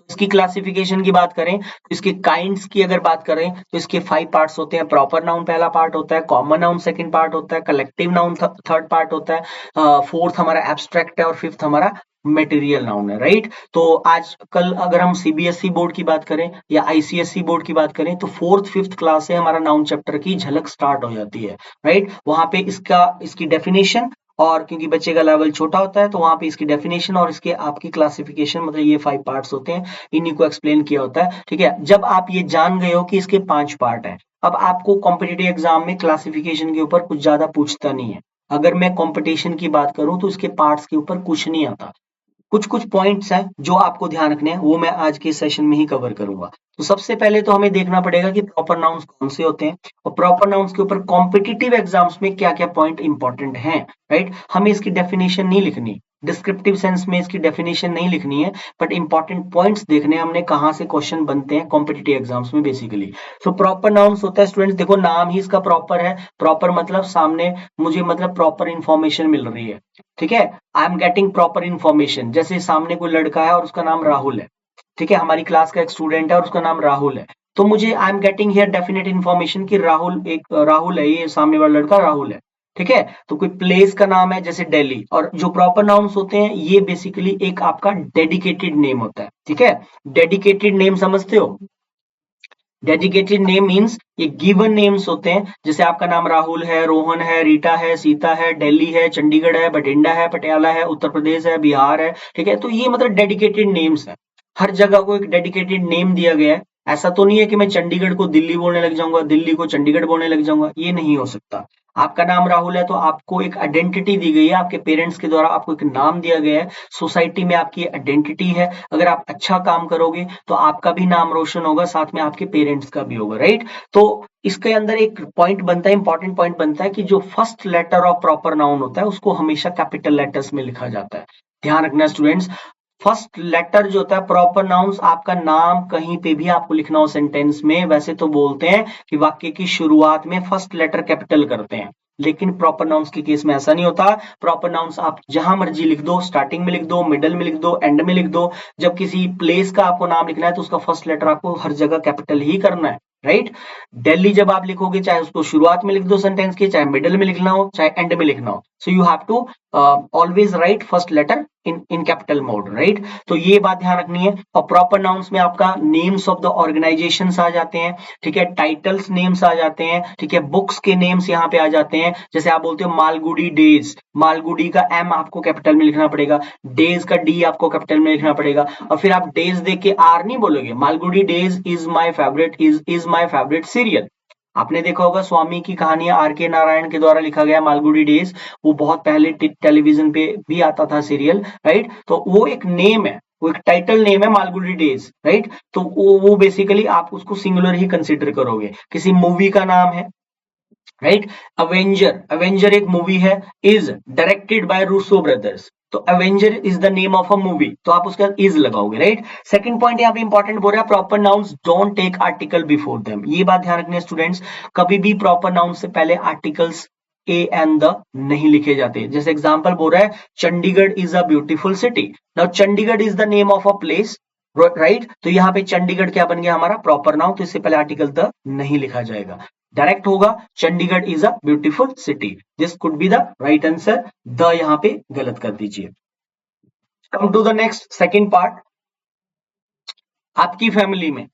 इसकी क्लासिफिकेशन की बात करें तो इसके काइंड्स की अगर बात करें तो इसके 5 पार्ट्स होते हैं। प्रॉपर नाउन पहला पार्ट होता है, कॉमन नाउन सेकंड पार्ट होता है, कलेक्टिव नाउन थर्ड पार्ट होता है, फोर्थ हमारा एब्स्ट्रैक्ट है और फिफ्थ हमारा मटेरियल नाउन है, राइट। तो आज कल अगर हम सीबीएसई बोर्ड की बात करें या आईसीएसई बोर्ड की बात करें तो फोर्थ फिफ्थ क्लास से हमारा नाउन चैप्टर की झलक स्टार्ट हो जाती है, राइट। वहां पे इसकी डेफिनेशन, और क्योंकि बच्चे का लेवल छोटा होता है तो वहां पे इसकी डेफिनेशन और इसके आपकी क्लासिफिकेशन, मतलब ये 5 पार्ट्स होते हैं, इन्हीं को एक्सप्लेन किया होता है, ठीक है। जब आप ये जान गए हो कि इसके 5 पार्ट हैं, अब आपको कॉम्पिटिटिव एग्जाम में क्लासिफिकेशन के ऊपर कुछ ज्यादा पूछता नहीं है। अगर मैं कंपटीशन की बात करूं तो इसके पार्ट्स के ऊपर कुछ नहीं आता। कुछ कुछ पॉइंट्स हैं जो आपको ध्यान रखने हैं, वो मैं आज के सेशन में ही कवर करूंगा। तो सबसे पहले तो हमें देखना पड़ेगा कि प्रॉपर नाउन्स कौन से होते हैं और प्रॉपर नाउन्स के ऊपर कॉम्पिटिटिव एग्जाम्स में क्या क्या पॉइंट इंपॉर्टेंट हैं, राइट। हमें इसकी डेफिनेशन नहीं लिखनी, डिस्क्रिप्टिव सेंस में इसकी डेफिनेशन नहीं लिखनी है, बट इंपॉर्टेंट पॉइंट्स देखने हैं हमने, कहां से क्वेश्चन बनते हैं कॉम्पिटिटिव एग्जाम्स में बेसिकली। सो प्रॉपर नाउन्स होता है स्टूडेंट्स, देखो नाम ही इसका प्रॉपर है। प्रॉपर मतलब सामने मुझे मतलब प्रॉपर इंफॉर्मेशन मिल रही है, ठीक है। I am getting proper information, जैसे सामने कोई लड़का है और उसका नाम राहुल है, ठीक है, हमारी क्लास का एक स्टूडेंट है और उसका नाम राहुल है। तो मुझे I am getting here definite information कि राहुल एक राहुल है, ये सामने वाला लड़का राहुल है, ठीक है। तो कोई प्लेस का नाम है जैसे दिल्ली, और जो प्रॉपर नाउन्स होते हैं ये बेसिकली एक आपका डेडिकेटेड नेम होता है, ठीक है। डेडिकेटेड नेम समझते हो, डेडिकेटेड नेम मीन्स ये गिवन नेम्स होते हैं, जैसे आपका नाम राहुल है, रोहन है, रीटा है, सीता है, दिल्ली है, चंडीगढ़ है, बठिंडा है, पटियाला है, उत्तर प्रदेश है, बिहार है, ठीक है। तो ये मतलब डेडिकेटेड नेम्स है, हर जगह को एक डेडिकेटेड नेम दिया गया है। ऐसा तो नहीं है कि मैं चंडीगढ़ को दिल्ली बोलने लग जाऊंगा, दिल्ली को चंडीगढ़ बोलने लग जाऊंगा, ये नहीं हो सकता। आपका नाम राहुल है तो आपको एक आइडेंटिटी दी गई है, आपके पेरेंट्स के द्वारा आपको एक नाम दिया गया है, सोसाइटी में आपकी आइडेंटिटी है। अगर आप अच्छा काम करोगे तो आपका भी नाम रोशन होगा, साथ में आपके पेरेंट्स का भी होगा, राइट। तो इसके अंदर एक पॉइंट बनता है, इंपॉर्टेंट पॉइंट बनता है कि जो first letter of proper noun होता है उसको हमेशा कैपिटल लेटर्स में लिखा जाता है। ध्यान रखना स्टूडेंट्स, फर्स्ट लेटर जो होता है प्रॉपर नाउन्स, आपका नाम कहीं पे भी आपको लिखना हो सेंटेंस में, वैसे तो बोलते हैं कि वाक्य की शुरुआत में फर्स्ट लेटर कैपिटल करते हैं, लेकिन प्रॉपर नाउन्स के केस में ऐसा नहीं होता। प्रॉपर नाउन्स आप जहां मर्जी लिख दो, स्टार्टिंग में लिख दो, मिडल में लिख दो, एंड में लिख दो। जब किसी प्लेस का आपको नाम लिखना है तो उसका फर्स्ट लेटर आपको हर जगह कैपिटल ही करना है, राइट। दिल्ली जब आप लिखोगे, चाहे उसको शुरुआत में लिख दो सेंटेंस के, चाहे मिडल में लिखना हो, चाहे एंड में लिखना हो, so you have to always write first letter in capital mode, right. तो ये बात ध्यान रखनी है। और प्रॉपर नाउन्स में आपका नेम्स ऑफ द ऑर्गेनाइजेशंस आ जाते हैं, ठीक है, टाइटल्स नेम्स आ जाते हैं, ठीक है, बुक्स के नेम्स यहाँ पे आ जाते हैं। जैसे आप बोलते हो मालगुडी डेज, मालगुडी का एम आपको कैपिटल में लिखना पड़ेगा, डेज का डी आपको कैपिटल में लिखना पड़ेगा, और फिर आप डेज देख के आर नहीं बोलोगे। Malgudi days is my favourite, is my favourite serial. आपने देखा होगा स्वामी की कहानियां आर के नारायण के द्वारा लिखा गया मालगुडी डेज, वो बहुत पहले टेलीविजन पे भी आता था सीरियल, राइट। तो वो एक नेम है, वो एक टाइटल नेम है मालगुडी डेज, राइट। तो वो बेसिकली आप उसको सिंगुलर ही कंसिडर करोगे। किसी मूवी का नाम है, राइट, अवेंजर, अवेंजर एक मूवी है, is directed by Russo brothers, तो Avenger is the name of a movie, तो आप उसका इज लगाओगे, राइट। सेकंड पॉइंट यहाँ पे इंपॉर्टेंट बोल रहा है, proper nouns don't take article before them, ये बात ध्यान रखनी है स्टूडेंट्स, कभी भी प्रॉपर नाउन से पहले आर्टिकल्स ए एंड द नहीं लिखे जाते। जैसे एग्जांपल बोल रहा है Chandigarh is a beautiful city, now Chandigarh is the name of a place, right. तो यहाँ पे चंडीगढ़ क्या बन गया हमारा प्रॉपर नाउन, तो इससे पहले आर्टिकल द नहीं लिखा जाएगा, डायरेक्ट होगा Chandigarh is a beautiful city, this could be the right answer, the यहाँ पे गलत कर दीजिए। Come to the next second part, आपकी फैमिली में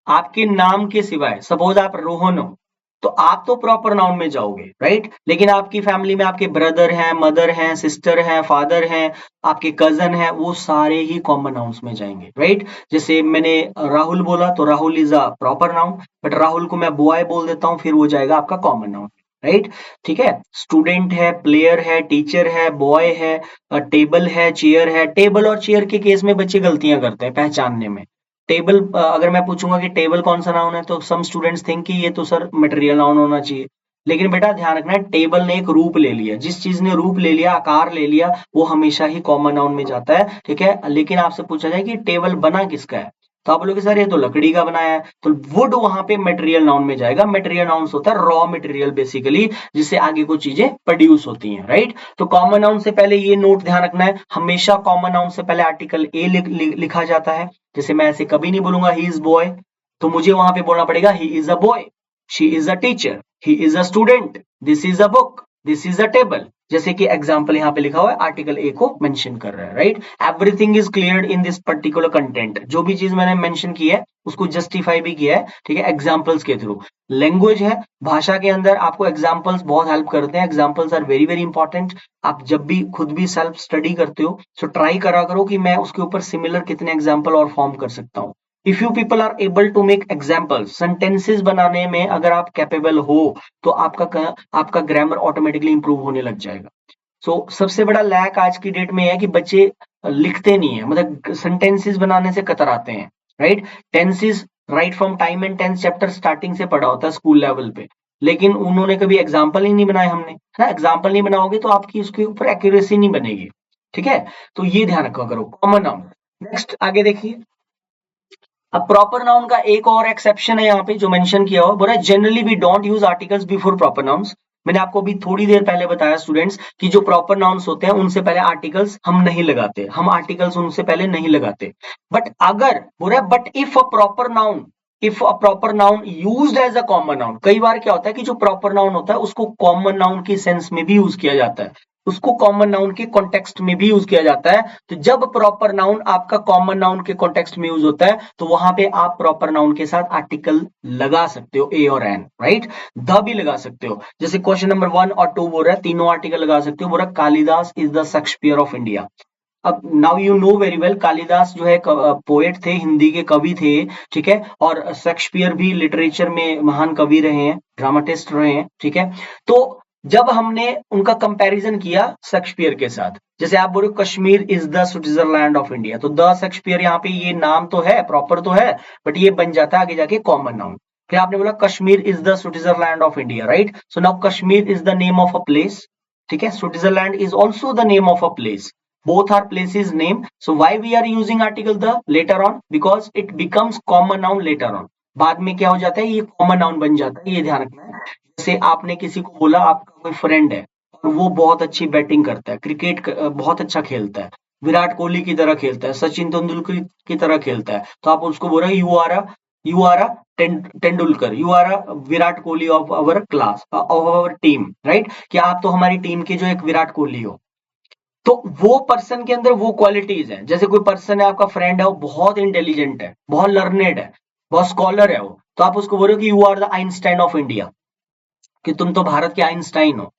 आपके नाम के सिवाय, सपोज आप रोहन हो, तो आप तो प्रॉपर नाउन में जाओगे, राइट? लेकिन आपकी फैमिली में आपके ब्रदर हैं, मदर हैं, सिस्टर हैं, फादर हैं, आपके कजन हैं, वो सारे ही कॉमन नाउन्स में जाएंगे, राइट? जैसे मैंने राहुल बोला तो Rahul is a proper noun, but Rahul को मैं बॉय बोल देता हूं, फिर वो जाएगा आपका कॉमन नाउन, राइट? ठीक है। स्टूडेंट है, प्लेयर है, टीचर है, बॉय है, टेबल है, चेयर है। टेबल और चेयर के केस में बच्चे गलतियां करते हैं पहचानने में। टेबल, अगर मैं पूछूंगा कि टेबल कौन सा नाउन है, तो सम स्टूडेंट्स थिंक कि ये तो सर मटेरियल नाउन होना चाहिए। लेकिन बेटा ध्यान रखना है, टेबल ने एक रूप ले लिया, जिस चीज ने रूप ले लिया, आकार ले लिया, वो हमेशा ही कॉमन नाउन में जाता है, ठीक है। लेकिन आपसे पूछा जाए कि टेबल बना किसका है, तो आप बोलोगे सर ये तो लकड़ी का बनाया है, तो वुड वहां पे मटेरियल नाउन में जाएगा। मटेरियल नाउन होता है रॉ मटेरियल बेसिकली, जिससे आगे को चीजें प्रोड्यूस होती हैं, राइट? तो कॉमन नाउन से पहले ये नोट ध्यान रखना है, हमेशा कॉमन नाउन से पहले आर्टिकल ए लिखा जाता है। जैसे मैं ऐसे कभी नहीं बोलूंगा ही इज बॉय, तो मुझे वहां पे बोलना पड़ेगा ही is a boy, she is a teacher, he is a student, this is a book, this is a table. जैसे कि एग्जाम्पल यहाँ पे लिखा हुआ है, आर्टिकल ए को मेंशन कर रहा है, right? Everything is clear in this particular content. जो भी चीज मैंने मेंशन की है उसको जस्टिफाई भी किया है, ठीक है, एग्जाम्पल्स के थ्रू। लैंग्वेज है, भाषा के अंदर आपको एग्जाम्पल्स बहुत हेल्प करते हैं। Examples are very very important. आप जब भी खुद भी सेल्फ स्टडी करते हो, तो ट्राई करा करो कि मैं उसके ऊपर सिमिलर कितने एग्जाम्पल और फॉर्म कर सकता हूँ। If you people are able to make example, sentences बनाने में अगर आप कैपेबल हो, तो आपका ग्रामर ऑटोमेटिकली इंप्रूव होने लग जाएगा। सो सबसे बड़ा लैक आज की डेट में है कि बच्चे लिखते नहीं है, मतलब सेंटेंसेस बनाने से कतराते हैं, right? Tenses right from time and tense chapter starting से पढ़ा होता है स्कूल लेवल पे, लेकिन उन्होंने कभी एग्जाम्पल ही नहीं बनाए हमने, है ना? एग्जाम्पल नहीं बनाओगे तो आपकी उसके ऊपर एक्यूरेसी नहीं बनेगी, ठीक है? तो ये ध्यान रखा करो, कॉमन नाउन। नेक्स्ट आगे देखिए, अब प्रॉपर नाउन का एक और एक्सेप्शन है यहाँ पे जो मेंशन किया हुआ, बोला generally we don't use articles before proper nouns. मैंने आपको अभी थोड़ी देर पहले बताया स्टूडेंट्स कि जो प्रॉपर नाउन्स होते हैं उनसे पहले आर्टिकल्स हम नहीं लगाते, हम आर्टिकल्स उनसे पहले नहीं लगाते। बट अगर बोल रहा है but if a proper noun, if a proper noun used as a common noun, कई बार क्या होता है कि जो प्रॉपर नाउन होता है उसको कॉमन नाउन की सेंस में भी यूज किया जाता है, उसको कॉमन नाउन के कॉन्टेक्स्ट में भी यूज किया जाता है। तो जब प्रॉपर नाउन आपका कॉमन नाउन के कॉन्टेक्स्ट में यूज होता है, तो वहां पे आप प्रॉपर नाउन के साथ आर्टिकल लगा सकते हो, ए और एन, राइट? द भी लगा सकते हो। जैसे क्वेश्चन नंबर 1 और 2 बोल रहा है, तीनों आर्टिकल लगा सकते हो। बोल रहा Kalidasa is the Shakespeare of India. अब now you know very well, Kalidasa जो है पोएट थे, हिंदी के कवि थे, ठीक है। और शेक्सपियर भी लिटरेचर में महान कवि रहे हैं, ड्रामाटिस्ट रहे हैं, ठीक है। तो जब हमने उनका कंपैरिजन किया शेक्सपियर के साथ, जैसे आप बोलो Kashmir is the Switzerland of India, तो द शेक्सपियर यहाँ पे ये नाम तो है, प्रॉपर तो है, बट ये बन जाता है आगे जाके कॉमन नाउन। फिर आपने बोला Kashmir is the Switzerland of India, right? So now Kashmir is the name of a place, ठीक है। Switzerland is also the name of a place, both are places name. So why we are using article the later on? Because it becomes common noun later on. बाद में क्या हो जाता है, ये common noun बन जाता है, ये ध्यान रखना है। जैसे आपने किसी को बोला आपका कोई फ्रेंड है और वो बहुत अच्छी बैटिंग करता है, क्रिकेट बहुत अच्छा खेलता है, विराट कोहली की तरह खेलता है, सचिन तेंदुलकर की तरह खेलता है, तो आप उसको बोल रहे you are a Tendulkar, you are a Virat Kohli of our class, of our team, right? कि आप तो हमारी टीम के जो एक विराट कोहली हो। तो वो पर्सन के अंदर वो क्वालिटीज है। जैसे कोई पर्सन है, आपका फ्रेंड है, वो बहुत इंटेलिजेंट है, बहुत लर्नेड है, बहुत स्कॉलर है वो, तो आप उसको बोलो कि you are the Einstein of India, कि तुम तो भारत के आइंस्टाइन हो।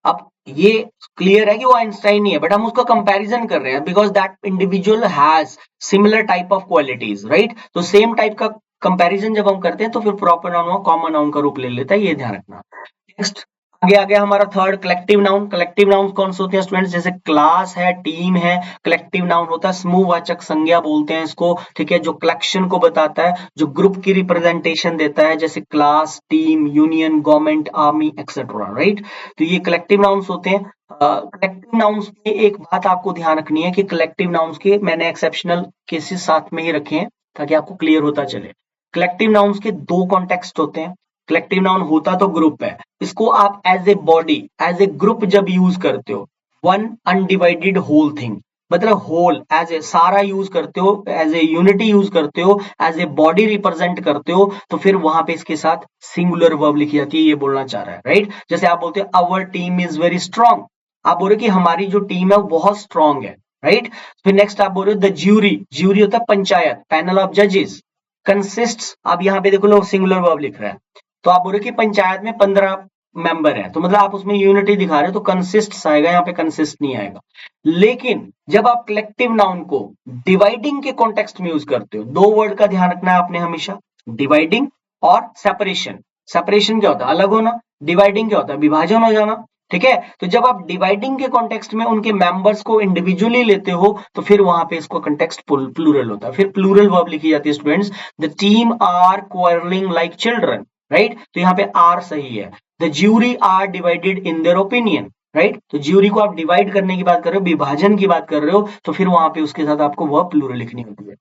अब ये क्लियर है कि वो आइंस्टाइन नहीं है, बट हम उसका कंपैरिजन कर रहे हैं because that individual has similar type of qualities, right? तो सेम टाइप का कंपैरिजन जब हम करते हैं तो फिर प्रॉपर नाउन कॉमन नाउन का रूप ले लेता है, ये ध्यान रखना। नेक्स्ट आगे आ गया हमारा third, collective noun. Collective noun कौन से होते हैं स्टूडेंट्स? जैसे क्लास है, टीम है, कलेक्टिव नाउन होता है, समूहवाचक संज्ञा बोलते हैं इसको, ठीक है, जो कलेक्शन को बताता है, जो ग्रुप की रिप्रेजेंटेशन देता है, जैसे class, team, union, government, army etcetera, right? तो ये कलेक्टिव नाउन्स होते हैं। कलेक्टिव नाउन्स में एक बात आपको ध्यान रखनी है कि कलेक्टिव नाउन्स के मैंने एक्सेप्शनल केसेस साथ में ही रखे हैं ताकि आपको क्लियर होता चले। कलेक्टिव नाउन्स के दो कॉन्टेक्स्ट होते हैं। कलेक्टिव नाउन होता तो ग्रुप है, इसको आप as a body, as a group जब यूज करते हो, वन अनडिवाइडेड होल थिंग, मतलब होल एज ए सारा यूज करते हो, एज ए यूनिटी यूज करते हो, एज ए बॉडी रिप्रेजेंट करते हो, तो फिर वहां पे इसके साथ सिंगुलर वर्ब लिखी जाती है, ये बोलना चाह रहा है, राइट? जैसे आप बोलते हो our team is very strong, आप बोल रहे हो कि हमारी जो टीम है वो बहुत स्ट्रांग है, राइट? फिर नेक्स्ट आप बोल रहे हो द ज्यूरी, ज्यूरी होता है पंचायत, पैनल ऑफ जजेस, कंसिस्ट्स, आप यहाँ पे देखो लो सिंगुलर वर्ब लिख रहा है, तो आप बोल रहे कि पंचायत में 15 मेंबर है, तो मतलब आप उसमें यूनिटी दिखा रहे हो, तो कंसिस्ट्स आएगा, यहाँ पे कंसिस्ट नहीं आएगा। लेकिन जब आप कलेक्टिव नाउन को डिवाइडिंग के कॉन्टेक्स्ट में यूज करते हो, दो वर्ड का ध्यान रखना है आपने हमेशा, डिवाइडिंग और सेपरेशन। सेपरेशन क्या होता है? अलग होना। डिवाइडिंग क्या होता है? विभाजन हो जाना। ठीक है, तो जब आप डिवाइडिंग के कॉन्टेक्स्ट में उनके मेंबर्स को इंडिविजुअली लेते हो, तो फिर वहां पे इसको कॉन्टेक्स्ट प्लूरल होता है, फिर प्लूरल वर्ब लिखी जाती है students. The team are quarrelling like children, right, तो यहाँ पे आर सही है। The jury are divided in their opinion, right, तो ज्यूरी को आप डिवाइड करने की बात कर रहे हो, विभाजन की बात कर रहे हो, तो फिर वहां पे उसके साथ आपको वर्ब प्लूरल लिखनी होती है।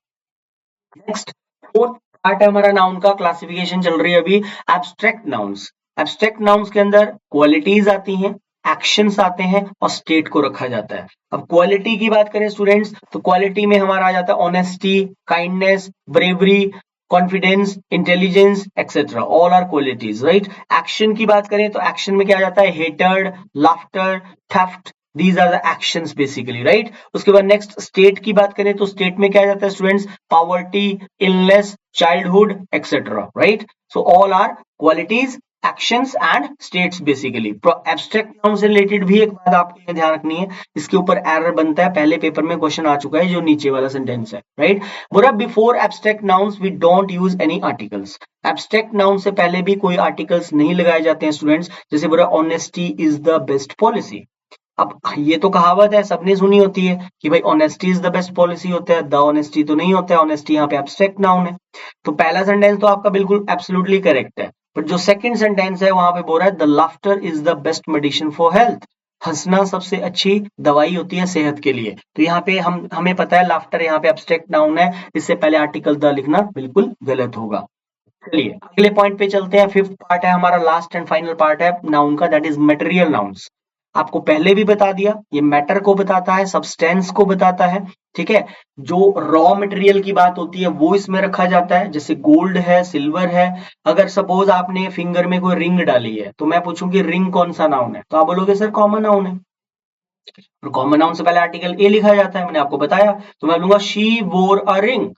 नेक्स्ट, फोर्थ पार्ट है हमारा नाउन का, क्लासिफिकेशन चल रही है अभी, एब्स्ट्रैक्ट नाउन्स। एब्स्ट्रैक्ट नाउन्स के अंदर क्वालिटीज आती हैं, एक्शंस आते हैं और स्टेट को रखा जाता है। अब क्वालिटी की बात करें स्टूडेंट्स, तो क्वालिटी में हमारा आ जाता है honesty, kindness, bravery, confidence, intelligence etcetera, all are qualities, right. Action की बात करें तो एक्शन में क्या आ जाता है? Hatred, laughter, theft, these are the actions basically, right. उसके बाद नेक्स्ट स्टेट की बात करें तो स्टेट में क्या आ जाता है students? Poverty, illness, childhood etcetera, right. So all are qualities, actions and states basically. Abstract noun से रिलेटेड भी एक बात आपके लिए ध्यान रखनी है, इसके ऊपर एरर बनता है, पहले पेपर में क्वेश्चन आ चुका है, जो नीचे वाला सेंटेंस है, राइट। बोला before abstract nouns we don't use any articles. Abstract noun से पहले भी कोई आर्टिकल्स नहीं लगाए जाते हैं स्टूडेंट्स, जैसे बोला honesty is the best policy. अब ये तो कहावत है, सबने सुनी होती है कि भाई honesty is the best policy होता है, द ऑनेस्टी तो नहीं होता है, ऑनेस्टी यहाँ पे एब्स्ट्रैक्ट नाउन है। तो पहला सेंटेंस तो आपका बिल्कुल एब्सोल्युटली करेक्ट है, बट जो सेकंड सेंटेंस है वहां पे बोल रहा है the laughter is the best medicine for health. हंसना सबसे अच्छी दवाई होती है सेहत के लिए। तो यहाँ पे हमें पता है लाफ्टर यहाँ पे एब्स्ट्रैक्ट नाउन है, इससे पहले आर्टिकल द लिखना बिल्कुल गलत होगा। चलिए अगले पॉइंट पे चलते हैं। फिफ्थ पार्ट है हमारा, लास्ट एंड फाइनल पार्ट है नाउन का, दैट इज मटेरियल नाउन्स। आपको पहले भी बता दिया, ये मैटर को बताता है, सब्सटेंस को बताता है, ठीक है। जो रॉ मटेरियल की बात होती है वो इसमें रखा जाता है, जैसे गोल्ड है, सिल्वर है। अगर सपोज आपने फिंगर में कोई रिंग डाली है, तो मैं पूछूंगी रिंग कौन सा नाउन है, तो आप बोलोगे सर कॉमन नाउन है। और कॉमन नाउन से पहले आर्टिकल ए लिखा जाता है, मैंने आपको बताया। तो मैं लूंगा शी वोर अ रिंग,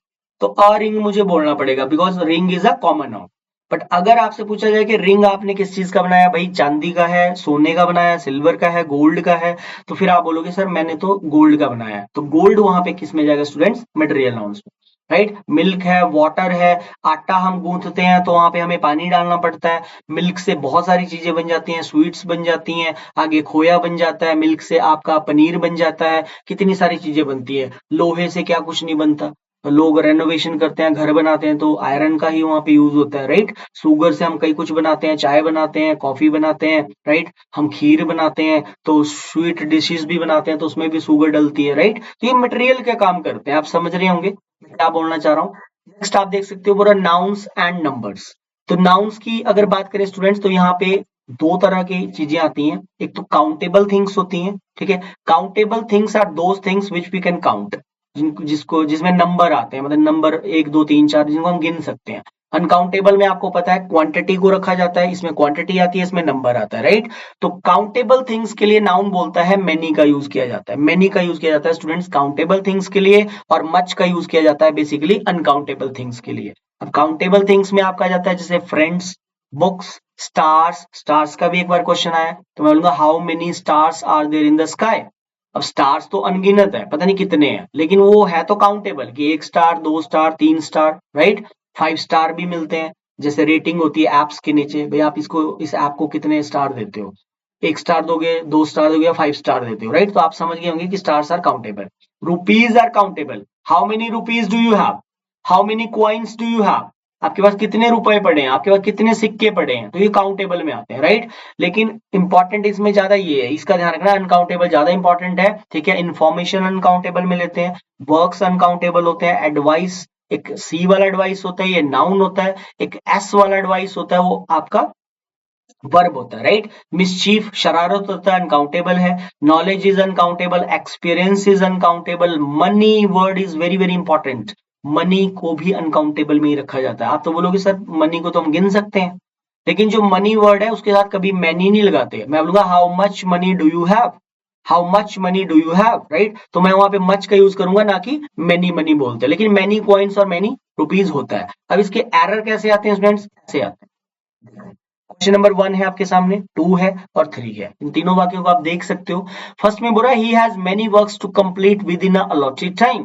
तो अ रिंग मुझे बोलना पड़ेगा, because ring is a common noun. But अगर आपसे पूछा जाए कि रिंग आपने किस चीज का बनाया, भाई चांदी का है, सोने का बनाया, सिल्वर का है, गोल्ड का है, तो फिर आप बोलोगे सर मैंने तो गोल्ड का बनाया है। तो गोल्ड वहां पे किस में जाएगा स्टूडेंट्स? मटेरियल नाउन्स में, राइट। मिल्क है, वाटर है, आटा हम गूंथते हैं तो वहां पे हमें पानी डालना पड़ता है। मिल्क से बहुत सारी चीजें बन जाती हैं, स्वीट्स बन जाती हैं, आगे खोया बन जाता है, मिल्क से आपका पनीर बन जाता है, कितनी सारी चीजें बनती है। लोहे से क्या कुछ नहीं बनता। तो लोग रेनोवेशन करते हैं, घर बनाते हैं, तो आयरन का ही वहां पे यूज होता है, राइट। शुगर से हम कई कुछ बनाते हैं, चाय बनाते हैं, कॉफी बनाते हैं, राइट। हम खीर बनाते हैं, तो स्वीट डिशेस भी बनाते हैं, तो उसमें भी शुगर डलती है, राइट। तो ये मटेरियल का काम करते हैं, आप समझ रहे होंगे मैं क्या बोलना चाह रहा हूँ। नेक्स्ट आप देख सकते हो पूरा नाउन्स एंड नंबर्स। तो नाउन्स की अगर बात करें स्टूडेंट्स, तो यहाँ पे दो तरह की चीजें आती हैं, एक तो काउंटेबल थिंग्स होती हैं, ठीक है। Countable things are those things which we can count, जिसको जिसमें नंबर आते हैं, मतलब नंबर 1 2 3 4 जिनको हम गिन सकते हैं। अनकाउंटेबल में आपको पता है क्वांटिटी को रखा जाता है, इसमें क्वांटिटी आती है, इसमें नंबर आता है, राइट। तो काउंटेबल थिंग्स के लिए नाउन बोलता है मेनी का यूज किया जाता है, मेनी का यूज किया जाता है स्टूडेंट्स काउंटेबल थिंग्स के लिए, और मच का यूज किया जाता है बेसिकली अनकाउंटेबल थिंग्स के लिए। अब काउंटेबल थिंग्स में आपका जाता है जैसे फ्रेंड्स, बुक्स, स्टार्स। स्टार्स का भी एक बार क्वेश्चन आया, तो मैं बोलूंगा how many stars are there in the sky. अब स्टार्स तो अनगिनत है, पता नहीं कितने हैं, लेकिन वो है तो काउंटेबल कि 1 star, 2 star, 3 star, right. 5 star भी मिलते हैं, जैसे रेटिंग होती है एप्स के नीचे, भाई आप इसको इस ऐप को कितने स्टार देते हो, 1 स्टार दोगे, 2 स्टार दोगे या 5 स्टार देते हो, राइट। तो आप समझ गए होंगे कि stars are countable. Rupees are countable, how many rupees do you have, how many coins do you have, आपके पास कितने रुपए पड़े हैं, आपके पास कितने सिक्के पड़े हैं, तो ये काउंटेबल में आते हैं, राइट। लेकिन इंपॉर्टेंट इसमें ज्यादा ये है, इसका ध्यान रखना, अनकाउंटेबल ज्यादा इंपॉर्टेंट है, ठीक है। इन्फॉर्मेशन अनकाउंटेबल में लेते हैं, वर्क्स अनकाउंटेबल होते हैं, एडवाइस, एक सी वाला एडवाइस होता है, ये नाउन होता है। एक एस वाला एडवाइस होता है, वो आपका वर्ब होता है, राइट। मिसचीफ, शरारत होता है, अनकाउंटेबल है। Knowledge is uncountable, experience is uncountable. Money word is very very important, money को भी अनकाउंटेबल में ही रखा जाता है। आप तो बोलोगे सर मनी को तो हम गिन सकते हैं, लेकिन जो मनी वर्ड है उसके साथ कभी मैनी नहीं लगाते। मैं बोलूंगा how much money do you have, how much money do you have, right? तो मैं वहां पे मच का यूज करूंगा, ना कि मैनी मनी बोलते हैं, लेकिन मैनी कॉइन्स और मैनी रुपीज होता है। अब इसके एरर कैसे आते हैं स्टूडेंट्स? ऐसे आते हैं। क्वेश्चन नंबर 1 है आपके सामने, 2 है और 3 है। इन तीनों वाक्यों को आप देख सकते हो। फर्स्ट में बोला he has many works to complete within a allotted time,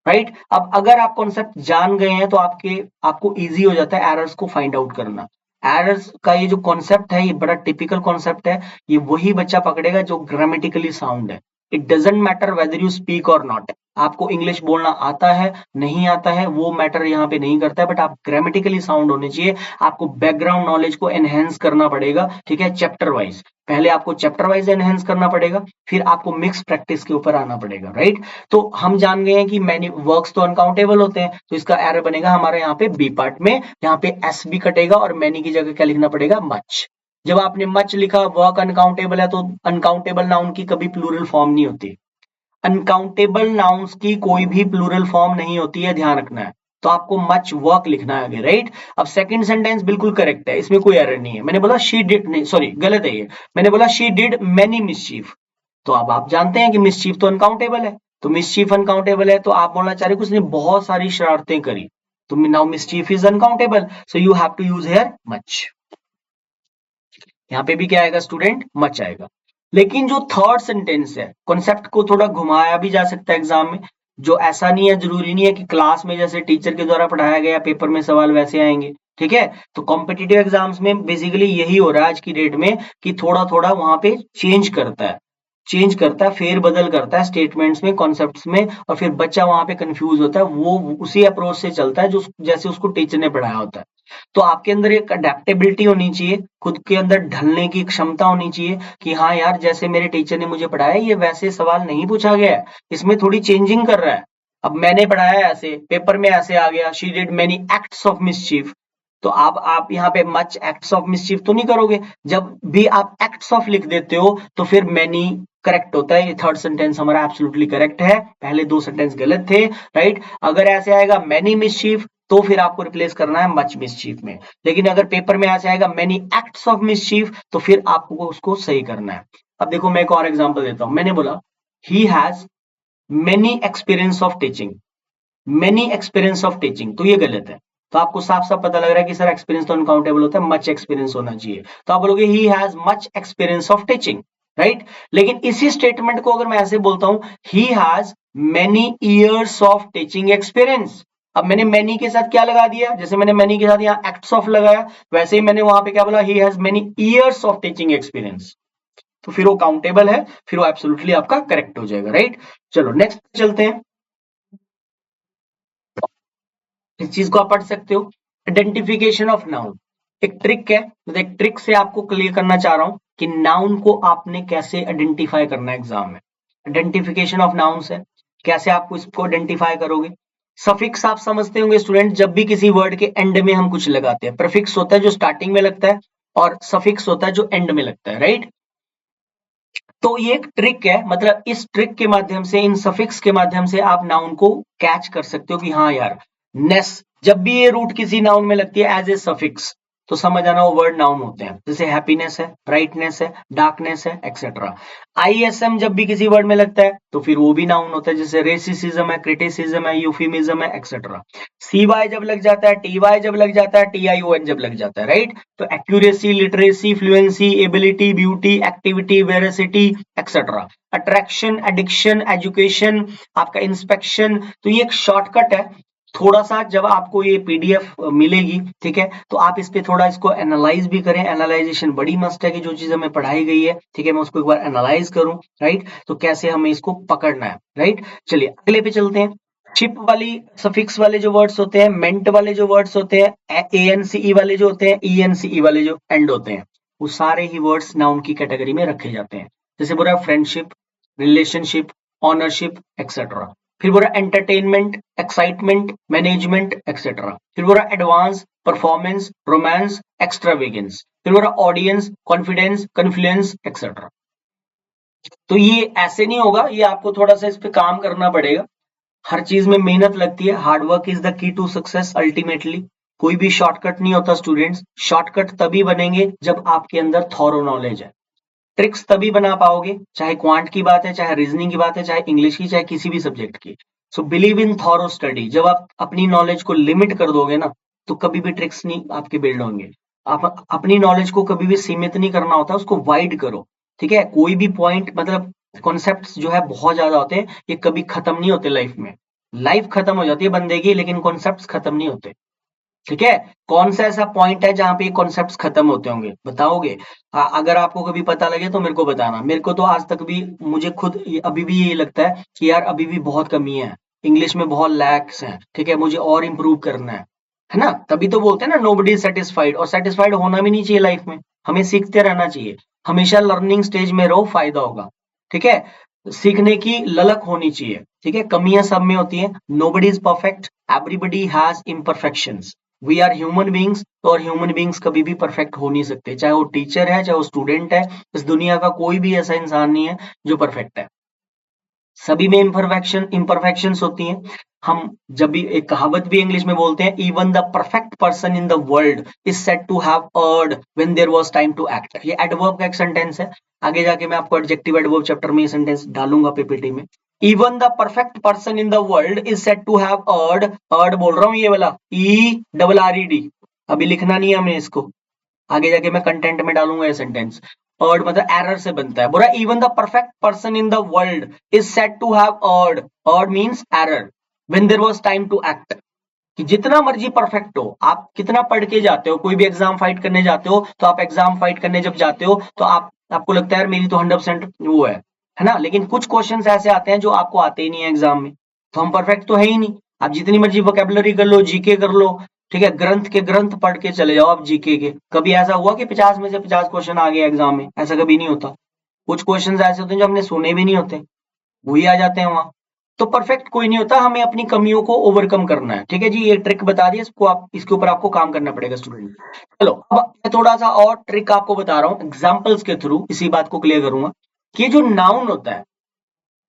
right? अब अगर आप कॉन्सेप्ट जान गए हैं तो आपको इजी हो जाता है एरर्स को फाइंड आउट करना। एरर्स का ये जो कॉन्सेप्ट है, ये बड़ा टिपिकल कॉन्सेप्ट है। ये वही बच्चा पकड़ेगा जो ग्रामेटिकली साउंड है। It doesn't matter whether you speak और नॉट। आपको इंग्लिश बोलना आता है नहीं आता है वो मैटर यहाँ पे नहीं करता है, बट आप ग्रामेटिकली साउंड होने चाहिए। आपको बैकग्राउंड नॉलेज को एनहेंस करना पड़ेगा, ठीक है, चैप्टर वाइज। पहले आपको चैप्टर वाइज एनहेंस करना पड़ेगा, फिर आपको मिक्स प्रैक्टिस के ऊपर आना पड़ेगा, राइट? तो हम जान गए हैं कि मैनी वर्क्स तो अनकाउंटेबल होते हैं, तो इसका एरर बनेगा हमारे यहाँ पे बी पार्ट में, यहाँ पे एस भी कटेगा और मैनी की जगह क्या लिखना पड़ेगा? मच। जब आपने मच लिखा, वर्क अनकाउंटेबल है, तो अनकाउंटेबल नाउन की कभी प्लूरल फॉर्म नहीं होती। अनकाउंटेबल नाउन्स की कोई भी प्लूरल फॉर्म नहीं होती है, ध्यान रखना है। तो आपको मच वर्क लिखना है आगे, राइट? अब सेकंड सेंटेंस बिल्कुल करेक्ट है, इसमें कोई एरर नहीं है। मैंने बोला शी डिड, नहीं सॉरी गलत है ये। मैंने बोला शी डिड मैनी मिसचीफ। तो अब आप जानते हैं कि मिसचीफ तो अनकाउंटेबल है, तो मिसचीफ अनकाउंटेबल है, तो आप बोलना चाह रहे हो कि उसने बहुत सारी शरारतें करी। तो now mischief is uncountable, so you have to use here much. यहाँ पे भी क्या आएगा स्टूडेंट? मच आएगा। लेकिन जो थर्ड सेंटेंस है, कॉन्सेप्ट को थोड़ा घुमाया भी जा सकता है एग्जाम में। जो ऐसा नहीं है, जरूरी नहीं है कि क्लास में जैसे टीचर के द्वारा पढ़ाया गया पेपर में सवाल वैसे आएंगे, ठीक है? तो कॉम्पिटिटिव एग्जाम्स में बेसिकली यही हो रहा है आज की डेट में, कि थोड़ा थोड़ा वहां पे चेंज करता है, फेर बदल करता है स्टेटमेंट्स में, कॉन्सेप्ट्स में, और फिर बच्चा वहां पे कंफ्यूज होता है। वो उसी अप्रोच से चलता है जो जैसे उसको टीचर ने पढ़ाया होता है। तो आपके अंदर एक अडेप्टेबिलिटी होनी चाहिए, खुद के अंदर ढलने की क्षमता होनी चाहिए कि हाँ यार, जैसे मेरे टीचर ने मुझे पढ़ाया ये वैसे सवाल नहीं पूछा गया है, इसमें थोड़ी चेंजिंग कर रहा है। अब मैंने पढ़ाया ऐसे, पेपर में ऐसे आ गया, she did many acts of mischief. तो आप यहाँ पे मच एक्ट्स ऑफ मिसचीफ तो नहीं करोगे। जब भी आप एक्ट्स ऑफ लिख देते हो तो फिर मैनी करेक्ट होता है। ये थर्ड सेंटेंस हमारा एब्सोल्युटली करेक्ट है, पहले दो सेंटेंस गलत थे, राइट? अगर ऐसे आएगा मैनी मिसचीफ तो फिर आपको रिप्लेस करना है मच मिसचीफ में। लेकिन अगर पेपर में ऐसे आएगा मैनी एक्ट्स ऑफ मिसचीफ तो फिर आपको उसको सही करना है। अब देखो मैं एक और एग्जांपल देता हूं। मैंने बोला he has many experience of teaching, many experience of teaching, तो ये गलत है। तो आपको साफ साफ पता लग रहा है कि सर एक्सपीरियंस तो अनकाउंटेबल होता है, मच एक्सपीरियंस होना चाहिए। तो आप बोलोगे he has much experience of teaching, right? लेकिन इसी स्टेटमेंट को अगर मैं ऐसे बोलता हूं, ही has many years of teaching experience. अब मैंने मैनी के साथ क्या लगा दिया? जैसे मैंने मैनी के साथ यहाँ एक्ट्स ऑफ लगाया, वैसे ही मैंने वहां पे क्या बोला? He has many years of teaching experience. तो फिर वो काउंटेबल है, फिर वो एब्सोल्युटली आपका करेक्ट हो जाएगा, राइट? चलो नेक्स्ट चलते हैं। इस चीज को आप पढ़ सकते हो, आइडेंटिफिकेशन ऑफ नाउन। एक ट्रिक है, मतलब एक ट्रिक से आपको क्लियर करना चाह रहा हूं कि नाउन को आपने कैसे आइडेंटिफाई करना है एग्जाम में। आइडेंटिफिकेशन ऑफ नाउन्स है, कैसे आपको इसको आइडेंटिफाई करोगे? सफिक्स आप समझते होंगे स्टूडेंट, जब भी किसी वर्ड के एंड में हम कुछ लगाते हैं, प्रीफिक्स होता है जो स्टार्टिंग में लगता है और सफिक्स होता है जो एंड में लगता है, राइट? तो ये एक ट्रिक है, मतलब इस ट्रिक के माध्यम से, इन सफिक्स के माध्यम से आप नाउन को कैच कर सकते हो कि हाँ यार, नेस, जब भी ये रूट किसी नाउन में लगती है एज ए सफिक्स, तो समझ आना वो वर्ड नाउन होते हैं। जैसे हैप्पीनेस है, ब्राइटनेस है, डार्कनेस है, एक्सेट्रा। आईएसएम जब भी किसी वर्ड में लगता है तो फिर वो भी नाउन होता है, जैसे रेसिसिज्म है, क्रिटिसिज्म है, यूफिमिज्म है, एक्सेट्रा। सी वाई जब लग जाता है, टी वाई जब लग जाता है, टी आई ओ एन जब लग जाता है, राइट? तो accuracy, literacy, fluency, ability, beauty, activity, veracity, etcetera. Attraction, addiction, education, आपका इंस्पेक्शन। तो ये एक शॉर्टकट है। थोड़ा सा जब आपको ये पीडीएफ मिलेगी, ठीक है, तो आप इस पे थोड़ा इसको एनालाइज भी करें। एनालाइजेशन बड़ी मस्त है कि जो चीज हमें पढ़ाई गई है, ठीक है, मैं उसको एक बार एनालाइज करूं, राइट? तो कैसे हमें इसको पकड़ना है, राइट? चलिए अगले पे चलते हैं। शिप वाली सफिक्स वाले जो वर्ड्स होते हैं, मेंट वाले जो वर्ड्स होते हैं, ए एन सी ई वाले जो होते हैं, ई एन सी ई वाले जो एंड होते हैं, वो सारे ही वर्ड्स नाउन की कैटेगरी में रखे जाते हैं। जैसे बोला फ्रेंडशिप, रिलेशनशिप, ऑनरशिप, एक्सेट्रा। फिर बोला एंटरटेनमेंट, एक्साइटमेंट, मैनेजमेंट, एक्सेट्रा। फिर बोला एडवांस, परफॉर्मेंस, रोमांस, एक्स्ट्रावेगेंस। फिर बोला ऑडियंस, कॉन्फिडेंस, कन्फ्लुएंस, एक्सेट्रा। तो ये ऐसे नहीं होगा, ये आपको थोड़ा सा इस पे काम करना पड़ेगा। हर चीज में मेहनत लगती है, hard work is the key to success ultimately. कोई भी शॉर्टकट नहीं होता स्टूडेंट्स। शॉर्टकट तभी बनेंगे जब आपके अंदर थॉरो नॉलेज है। ट्रिक्स तभी बना पाओगे, चाहे क्वांट की बात है, चाहे रीजनिंग की बात है, चाहे इंग्लिश की, चाहे किसी भी सब्जेक्ट की। So believe in thorough study. जब आप अपनी नॉलेज को लिमिट कर दोगे ना, तो कभी भी ट्रिक्स नहीं आपके बिल्ड होंगे। आप अपनी नॉलेज को कभी भी सीमित नहीं करना होता, उसको वाइड करो। ठीक है, कोई भी पॉइंट मतलब कॉन्सेप्ट्स जो है बहुत ज्यादा होते हैं, ये कभी खत्म नहीं होते लाइफ में। लाइफ खत्म हो जाती है बंदे की, लेकिन कॉन्सेप्ट्स खत्म नहीं होते। ठीक है, कौन सा ऐसा पॉइंट है जहां पे ये कॉन्सेप्ट्स खत्म होते होंगे, बताओगे? अगर आपको कभी पता लगे तो मेरे को बताना। मेरे को तो आज तक भी, मुझे खुद अभी भी ये लगता है कि यार अभी भी बहुत कमी है, इंग्लिश में बहुत लैक्स है। ठीक है, मुझे और इम्प्रूव करना है ना? तभी तो बोलते हैं ना, नोबडी इज सेटिस्फाइड। और सेटिस्फाइड होना भी नहीं चाहिए लाइफ में, हमें सीखते रहना चाहिए। हमेशा लर्निंग स्टेज में रहो, फायदा होगा। ठीक है, सीखने की ललक होनी चाहिए। ठीक है, कमियां सब में होती है, nobody is perfect, everybody has imperfections. We are human beings, और ह्यूमन बींग्स कभी भी परफेक्ट हो नहीं सकते, चाहे वो टीचर है, चाहे वो स्टूडेंट है। इस दुनिया का कोई भी ऐसा इंसान नहीं है जो परफेक्ट है, सभी में इम्परफेक्शंस होती हैं। हम जब भी एक कहावत भी इंग्लिश में बोलते हैं, even the perfect person in the world is said to have erred when there was time to act. ये एडवर्ब का एक सेंटेंस है, आगे जाके मैं आपको एडजेक्टिव एडवर्ब चैप्टर में ये सेंटेंस डालूंगा पीपीटी में। Even the perfect person in the world is said to have erred, erred बोल रहा हूँ ये वाला, ERRED। अभी लिखना नहीं है हमें इसको, आगे जाके मैं कंटेंट में डालूंगा ये सेंटेंस। अर्ड मतलब एरर से बनता है। बोला even the perfect person in the world is said to have erred, erred means error, when there was time to act. कि जितना मर्जी परफेक्ट हो, आप कितना पढ़ के जाते हो, कोई भी एग्जाम फाइट करने जाते हो, तो आप एग्जाम फाइट करने जब जाते हो तो आपको लगता है यार मेरी तो 100% वो है ना? लेकिन कुछ क्वेश्चंस ऐसे आते हैं जो आपको आते ही नहीं है एग्जाम में, तो हम परफेक्ट तो है ही नहीं। आप जितनी मर्जी वोकेबलरी कर लो, जीके कर लो, ठीक है, ग्रंथ के ग्रंथ पढ़ के चले जाओ आप जीके के, कभी ऐसा हुआ कि 50 में से 50 क्वेश्चन आ गए एग्जाम में? ऐसा कभी नहीं होता। कुछ क्वेश्चन ऐसे होते हैं जो हमने सुने भी नहीं होते, वही आ जाते हैं वहां। तो परफेक्ट कोई नहीं होता, हमें अपनी कमियों को ओवरकम करना है। ठीक है जी, ये ट्रिक बता दी, इसको आप, इसके ऊपर आपको काम करना पड़ेगा स्टूडेंट। चलो अब मैं थोड़ा सा और ट्रिक आपको बता रहा हूँ, एग्जाम्पल्स के थ्रू इसी बात को क्लियर करूंगा कि जो नाउन होता है,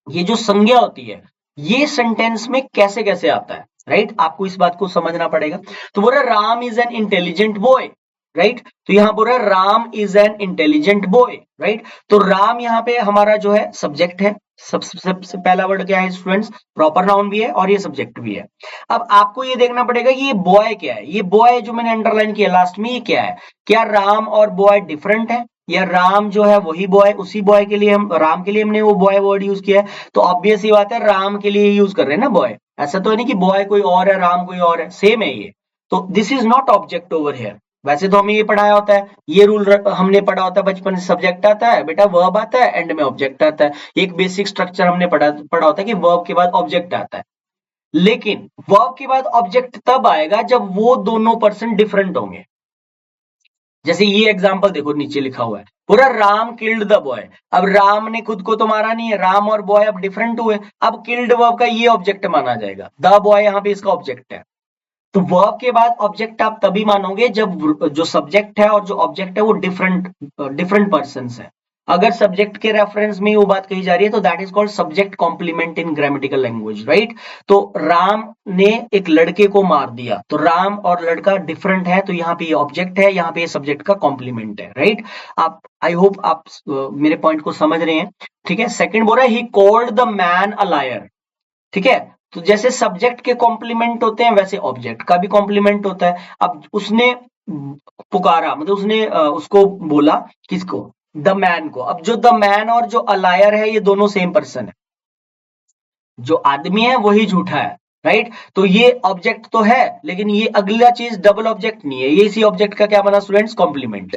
ये जो संज्ञा होती है, ये सेंटेंस में कैसे कैसे आता है, राइट? आपको इस बात को समझना पड़ेगा। तो बोल रहा Ram is an intelligent boy, right? तो यहां बोल रहा Ram is an intelligent boy, right? तो राम यहाँ पे हमारा जो है सब्जेक्ट है। सबसे पहला वर्ड क्या है स्टूडेंट्स? प्रॉपर नाउन भी है और ये सब्जेक्ट भी है। अब आपको ये देखना पड़ेगा कि ये बॉय क्या है। ये बॉय जो मैंने अंडरलाइन किया लास्ट में, ये क्या है? क्या राम और बॉय डिफरेंट है, या राम जो है वही बॉय, उसी बॉय के लिए हम, राम के लिए हमने वो बॉय वर्ड यूज किया है? तो ऑब्वियस ही बात है, राम के लिए यूज कर रहे हैं ना बॉय। ऐसा तो है नहीं कि बॉय कोई और है राम कोई और है, सेम है ये। तो this is not object over here. वैसे तो हमें ये पढ़ाया होता है, ये रूल हमने पढ़ा होता है बचपन से, सब्जेक्ट आता है बेटा, वर्ब आता है, एंड में ऑब्जेक्ट आता है। एक बेसिक स्ट्रक्चर हमने पढ़ा होता है कि वर्ब के बाद ऑब्जेक्ट आता है। लेकिन वर्ब के बाद ऑब्जेक्ट तब आएगा जब वो दोनों पर्सन डिफरेंट होंगे। जैसे ये एग्जांपल देखो, नीचे लिखा हुआ है पूरा, राम किल्ड द बॉय। अब राम ने खुद को तो मारा नहीं है, राम और बॉय अब डिफरेंट हुए। अब किल्ड वर्ब का ये ऑब्जेक्ट माना जाएगा, द बॉय यहाँ पे इसका ऑब्जेक्ट है। तो वर्ब के बाद ऑब्जेक्ट आप तभी मानोगे जब जो सब्जेक्ट है और जो ऑब्जेक्ट है वो डिफरेंट डिफरेंट पर्सन है। अगर सब्जेक्ट के रेफरेंस में वो बात कही जा रही है तो that is called subject complement in grammatical language, right? तो राम ने एक लड़के को मार दिया, तो राम और लड़का डिफरेंट है, तो यहाँ पे ये ऑब्जेक्ट है, यहाँ पे सब्जेक्ट का कॉम्प्लीमेंट है, राइट? आप, आई होप आप मेरे पॉइंट को समझ रहे हैं। ठीक है, सेकंड बोल रहा है he called the man a liar. ठीक है, तो जैसे सब्जेक्ट के कॉम्प्लीमेंट होते हैं, वैसे ऑब्जेक्ट का भी कॉम्प्लीमेंट होता है। अब उसने पुकारा, मतलब उसने उसको बोला, किसको? द मैन को। अब जो द मैन और जो अलायर है, ये दोनों सेम पर्सन है। जो आदमी है वही झूठा है, राइट? तो ये ऑब्जेक्ट तो है, लेकिन ये अगला चीज डबल ऑब्जेक्ट नहीं है, ये इसी ऑब्जेक्ट का क्या बना स्टूडेंट्स? कॉम्प्लीमेंट।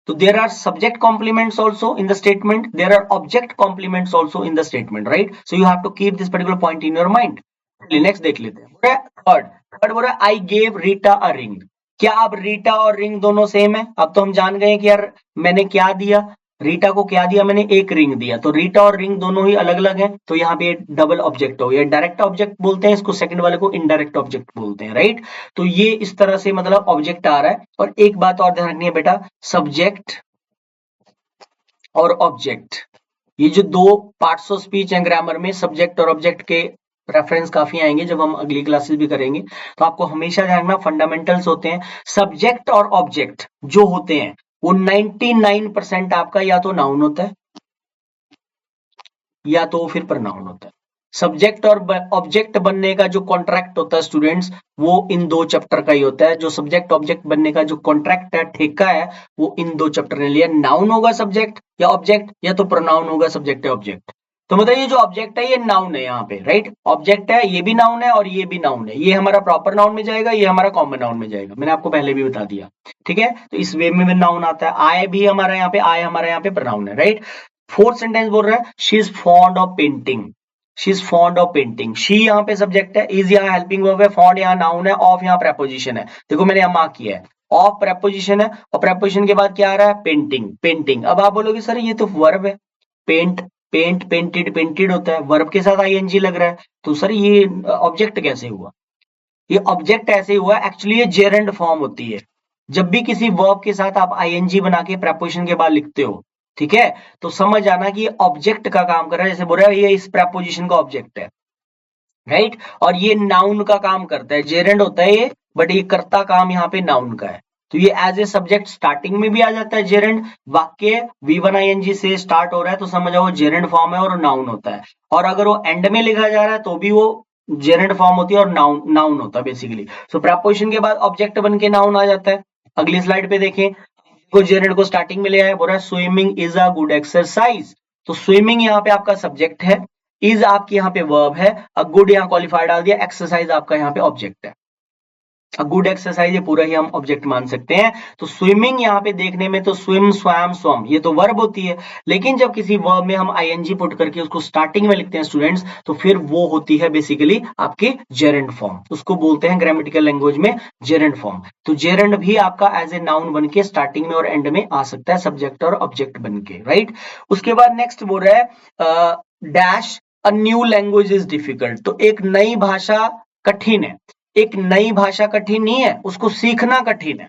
तो there are subject complements also in the statement, there are object complements also in the statement, right? So you have to keep this particular point in your mind. Next देख लेते हैं, third. Third बोल रहा है I gave Rita a ring. क्या अब रीटा और ring दोनों सेम है? अब तो हम जान गए कि यार मैंने क्या दिया, रीटा को क्या दिया मैंने? एक रिंग दिया। तो रीटा और रिंग दोनों ही अलग अलग हैं, तो यहाँ पे डबल ऑब्जेक्ट हो गया। डायरेक्ट ऑब्जेक्ट बोलते हैं इसको, सेकंड वाले को इनडायरेक्ट ऑब्जेक्ट बोलते हैं, राइट? तो ये इस तरह से मतलब ऑब्जेक्ट आ रहा है। और एक बात और ध्यान रखनी है बेटा, सब्जेक्ट और ऑब्जेक्ट, ये जो दो पार्ट्स ऑफ स्पीच हैं ग्रामर में, सब्जेक्ट और ऑब्जेक्ट के रेफरेंस काफी आएंगे जब हम अगली क्लासेस भी करेंगे। तो आपको हमेशा ध्यान रखना, फंडामेंटल्स होते हैं। सब्जेक्ट और ऑब्जेक्ट जो होते हैं वो 99% आपका या तो नाउन होता है या तो फिर प्रनाउन होता है। सब्जेक्ट और ऑब्जेक्ट बनने का जो कॉन्ट्रैक्ट होता है स्टूडेंट्स, वो इन दो चैप्टर का ही होता है। जो सब्जेक्ट ऑब्जेक्ट बनने का जो कॉन्ट्रैक्ट है, ठेका है, वो इन दो चैप्टर ने लिया। नाउन होगा सब्जेक्ट या ऑब्जेक्ट, या तो प्रोनाउन होगा सब्जेक्ट या ऑब्जेक्ट। तो मतलब ये जो ऑब्जेक्ट है ये नाउन है यहाँ पे, राइट। ऑब्जेक्ट है, ये भी नाउन है और ये भी नाउन है। ये हमारा प्रॉपर नाउन में जाएगा, ये हमारा कॉमन नाउन में जाएगा, मैंने आपको पहले भी बता दिया, ठीक है। तो इस वे में भी नाउन आता है। आय भी हमारा यहाँ पे, आय हमारा यहाँ पे प्रोनाउन है, राइट। फोर्थ सेंटेंस बोल रहा है she is fond of painting, she is fond of painting. She यहाँ पे सब्जेक्ट है, इज यहाँ हेल्पिंग वर्ब है, फॉन्ड यहाँ नाउन है, ऑफ यहाँ प्रेपोजिशन है। देखो मैंने यहाँ मार्क किया है, ऑफ प्रेपोजिशन है और प्रेपोजिशन के बाद क्या आ रहा है, पेंटिंग, पेंटिंग। अब आप बोलोगे सर ये तो वर्ब है, पेंट, पेंट, पेंटेड, पेंटेड होता है, वर्ब के साथ आईएनजी लग रहा है, तो सर ये ऑब्जेक्ट कैसे हुआ? ये ऑब्जेक्ट ऐसे हुआ, एक्चुअली ये जेरेंड फॉर्म होती है। जब भी किसी वर्ब के साथ आप आईएनजी बना के प्रेपोजिशन के बाद लिखते हो, ठीक है, तो समझ आना कि ये ऑब्जेक्ट का काम कर रहा है। जैसे बोल रहा है ये इस प्रेपोजिशन का ऑब्जेक्ट है, राइट। और ये नाउन का काम करता है, जेरेंड होता है ये, बट ये करता काम यहाँ पे नाउन का है। तो ये एज ए सब्जेक्ट स्टार्टिंग में भी आ जाता है जेरेंड। वाक्य V1 ING से स्टार्ट हो रहा है तो समझ आओ जेरेंड फॉर्म है और नाउन होता है। और अगर वो एंड में लिखा जा रहा है तो भी वो जेरेंड फॉर्म होती है और नाउन नाउन होता है बेसिकली। सो प्रेपोजिशन के बाद ऑब्जेक्ट बन के नाउन आ जाता है। अगली स्लाइड पे देखें, को जेरेंड को स्टार्टिंग में ले आया, बोल रहा है swimming is a good exercise. तो स्विमिंग यहाँ पे आपका सब्जेक्ट है, इज आपकी यहाँ पे वर्ब है, अ गुड यहाँ क्वालिफायर डाल दिया, एक्सरसाइज आपका यहाँ पे ऑब्जेक्ट है। अ गुड एक्सरसाइज ये पूरा ही हम ऑब्जेक्ट मान सकते हैं। तो स्विमिंग यहाँ पे देखने में तो स्विम, स्वैम, स्वम ये तो वर्ब होती है, लेकिन जब किसी वर्ब में हम आईएनजी पुट करके उसको स्टार्टिंग में लिखते हैं स्टूडेंट्स, तो फिर वो होती है बेसिकली आपकी जेरेंड फॉर्म। उसको बोलते हैं ग्रामेटिकल लैंग्वेज में जेरेंड फॉर्म। तो जेरेंड भी आपका एज ए नाउन बन के स्टार्टिंग में और एंड में आ सकता है, सब्जेक्ट और ऑब्जेक्ट बन के, राइट। उसके बाद नेक्स्ट बोल रहा है dash a new language is difficult. तो एक नई भाषा कठिन है। एक नई भाषा कठिन नहीं है, उसको सीखना कठिन है।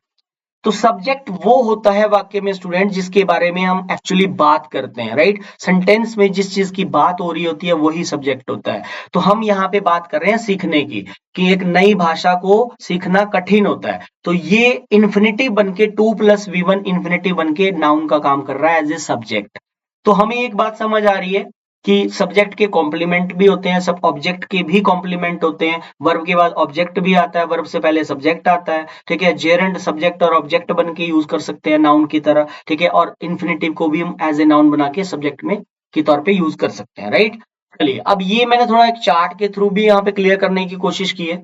तो सब्जेक्ट वो होता है वाक्य में स्टूडेंट जिसके बारे में हम एक्चुअली बात करते हैं, राइट। सेंटेंस में जिस चीज की बात हो रही होती है वही सब्जेक्ट होता है। तो हम यहाँ पे बात कर रहे हैं सीखने की, कि एक नई भाषा को सीखना कठिन होता है। तो ये इन्फिनिटिव बनके 2+V1 इन्फिनिटिव बनके नाउन का काम कर रहा है एज ए सब्जेक्ट। तो हमें एक बात समझ आ रही है कि सब्जेक्ट के कॉम्प्लीमेंट भी होते हैं, सब ऑब्जेक्ट के भी कॉम्प्लीमेंट होते हैं। वर्ब के बाद ऑब्जेक्ट भी आता है, वर्ब से पहले सब्जेक्ट आता है, ठीक है। जेरेंड सब्जेक्ट और ऑब्जेक्ट बन के यूज कर सकते हैं नाउन की तरह, ठीक है। और इन्फिनिटिव को भी हम एज ए नाउन बना के सब्जेक्ट में के तौर पे यूज कर सकते हैं, राइट। चलिए, अब ये मैंने थोड़ा एक चार्ट के थ्रू भी यहाँ पे क्लियर करने की कोशिश की है।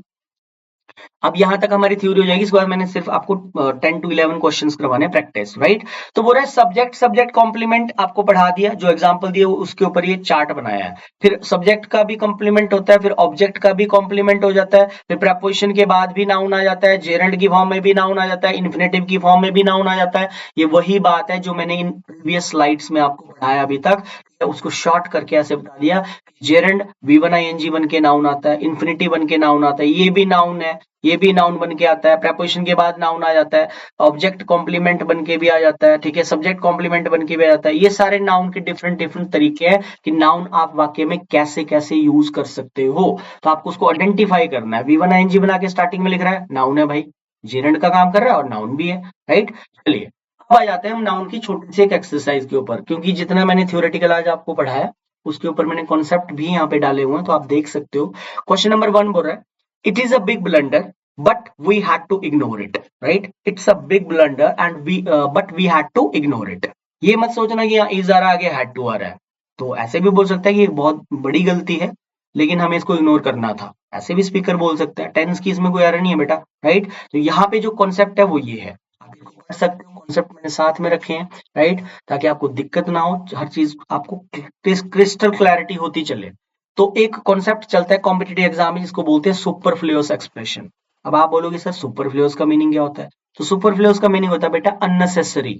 अब यहां तक हमारी थ्योरी हो जाएगी। इसके बाद मैंने सिर्फ आपको 10 to 11 क्वेश्चंस करवाने प्रैक्टिस, राइट। तो बोल रहा है सब्जेक्ट सब्जेक्ट कॉम्प्लीमेंट आपको पढ़ा दिया, जो एग्जांपल दिए उसके ऊपर ये चार्ट बनाया है। फिर सब्जेक्ट का भी कॉम्प्लीमेंट होता है, फिर ऑब्जेक्ट का भी कॉम्प्लीमेंट हो जाता है, फिर प्रेपोजिशन के बाद भी नाउन आ जाता है, जेरेंड की फॉर्म में भी नाउन आ जाता है, इन्फिनेटिव की फॉर्म में भी नाउन आ जाता है। ये वही बात है जो मैंने इन प्रीवियस स्लाइड्स में आपको पढ़ाया अभी तक, उसको शॉर्ट करके ऐसे बता दिया। जेरेंड V1 ING बन के नाउन आता है, इन्फिनिटिव बन के नाउन आता है, ये भी नाउन है, ये भी नाउन बन के आता है, प्रेपोजिशन के बाद नाउन आ जाता है, ऑब्जेक्ट कॉम्प्लीमेंट बन के भी आ जाता है, ठीक है, सब्जेक्ट कॉम्प्लीमेंट बन के भी आ जाता है। ये सारे नाउन के डिफरेंट डिफरेंट तरीके हैं कि नाउन आप वाक्य में कैसे कैसे यूज कर सकते हो। तो आपको उसको आइडेंटिफाई करना है। V1 ING बना के स्टार्टिंग में लिख रहा है, नाउन है भाई, जेरेंड का काम कर रहा है और नाउन भी है, राइट। चलिए, अब आ जाते हैं हम नाउन की छोटी सी एक एक्सरसाइज के ऊपर, क्योंकि जितना मैंने थ्योरेटिकल आज आपको पढ़ाया उसके ऊपर मैंने कॉन्सेप्ट भी यहाँ पे डाले हुए हैं, तो आप देख सकते हो। क्वेश्चन नंबर 1 बोल रहा है it is a big blunder but we had to ignore it, right? It's a big blunder and but we had to ignore it. ये मत सोचना कि यहाँ is आ रहा है आगे had to आ रहा है। तो ऐसे भी बोल सकता है कि बहुत बड़ी गलती है लेकिन हमें इसको इग्नोर करना था, ऐसे भी स्पीकर बोल सकता है। टेंस की इसमें कोई एरर नहीं है बेटा, राइट। तो यहाँ पे जो कॉन्सेप्ट है वो ये है, आप इसको पढ़ सकते हो, कॉन्सेप्ट मैंने साथ में रखे हैं, राइट, ताकि आपको दिक्कत ना हो, हर चीज आपको क्रिस्टल क्लैरिटी होती चले। तो एक कॉन्सेप्ट चलता है कॉम्पिटिटिव एग्जाम में जिसको बोलते हैं सुपरफ्लुअस एक्सप्रेशन। अब आप बोलोगे सर सुपरफ्लुअस का मीनिंग क्या होता है? तो सुपरफ्लुअस का मीनिंग होता है बेटा अननेसेसरी,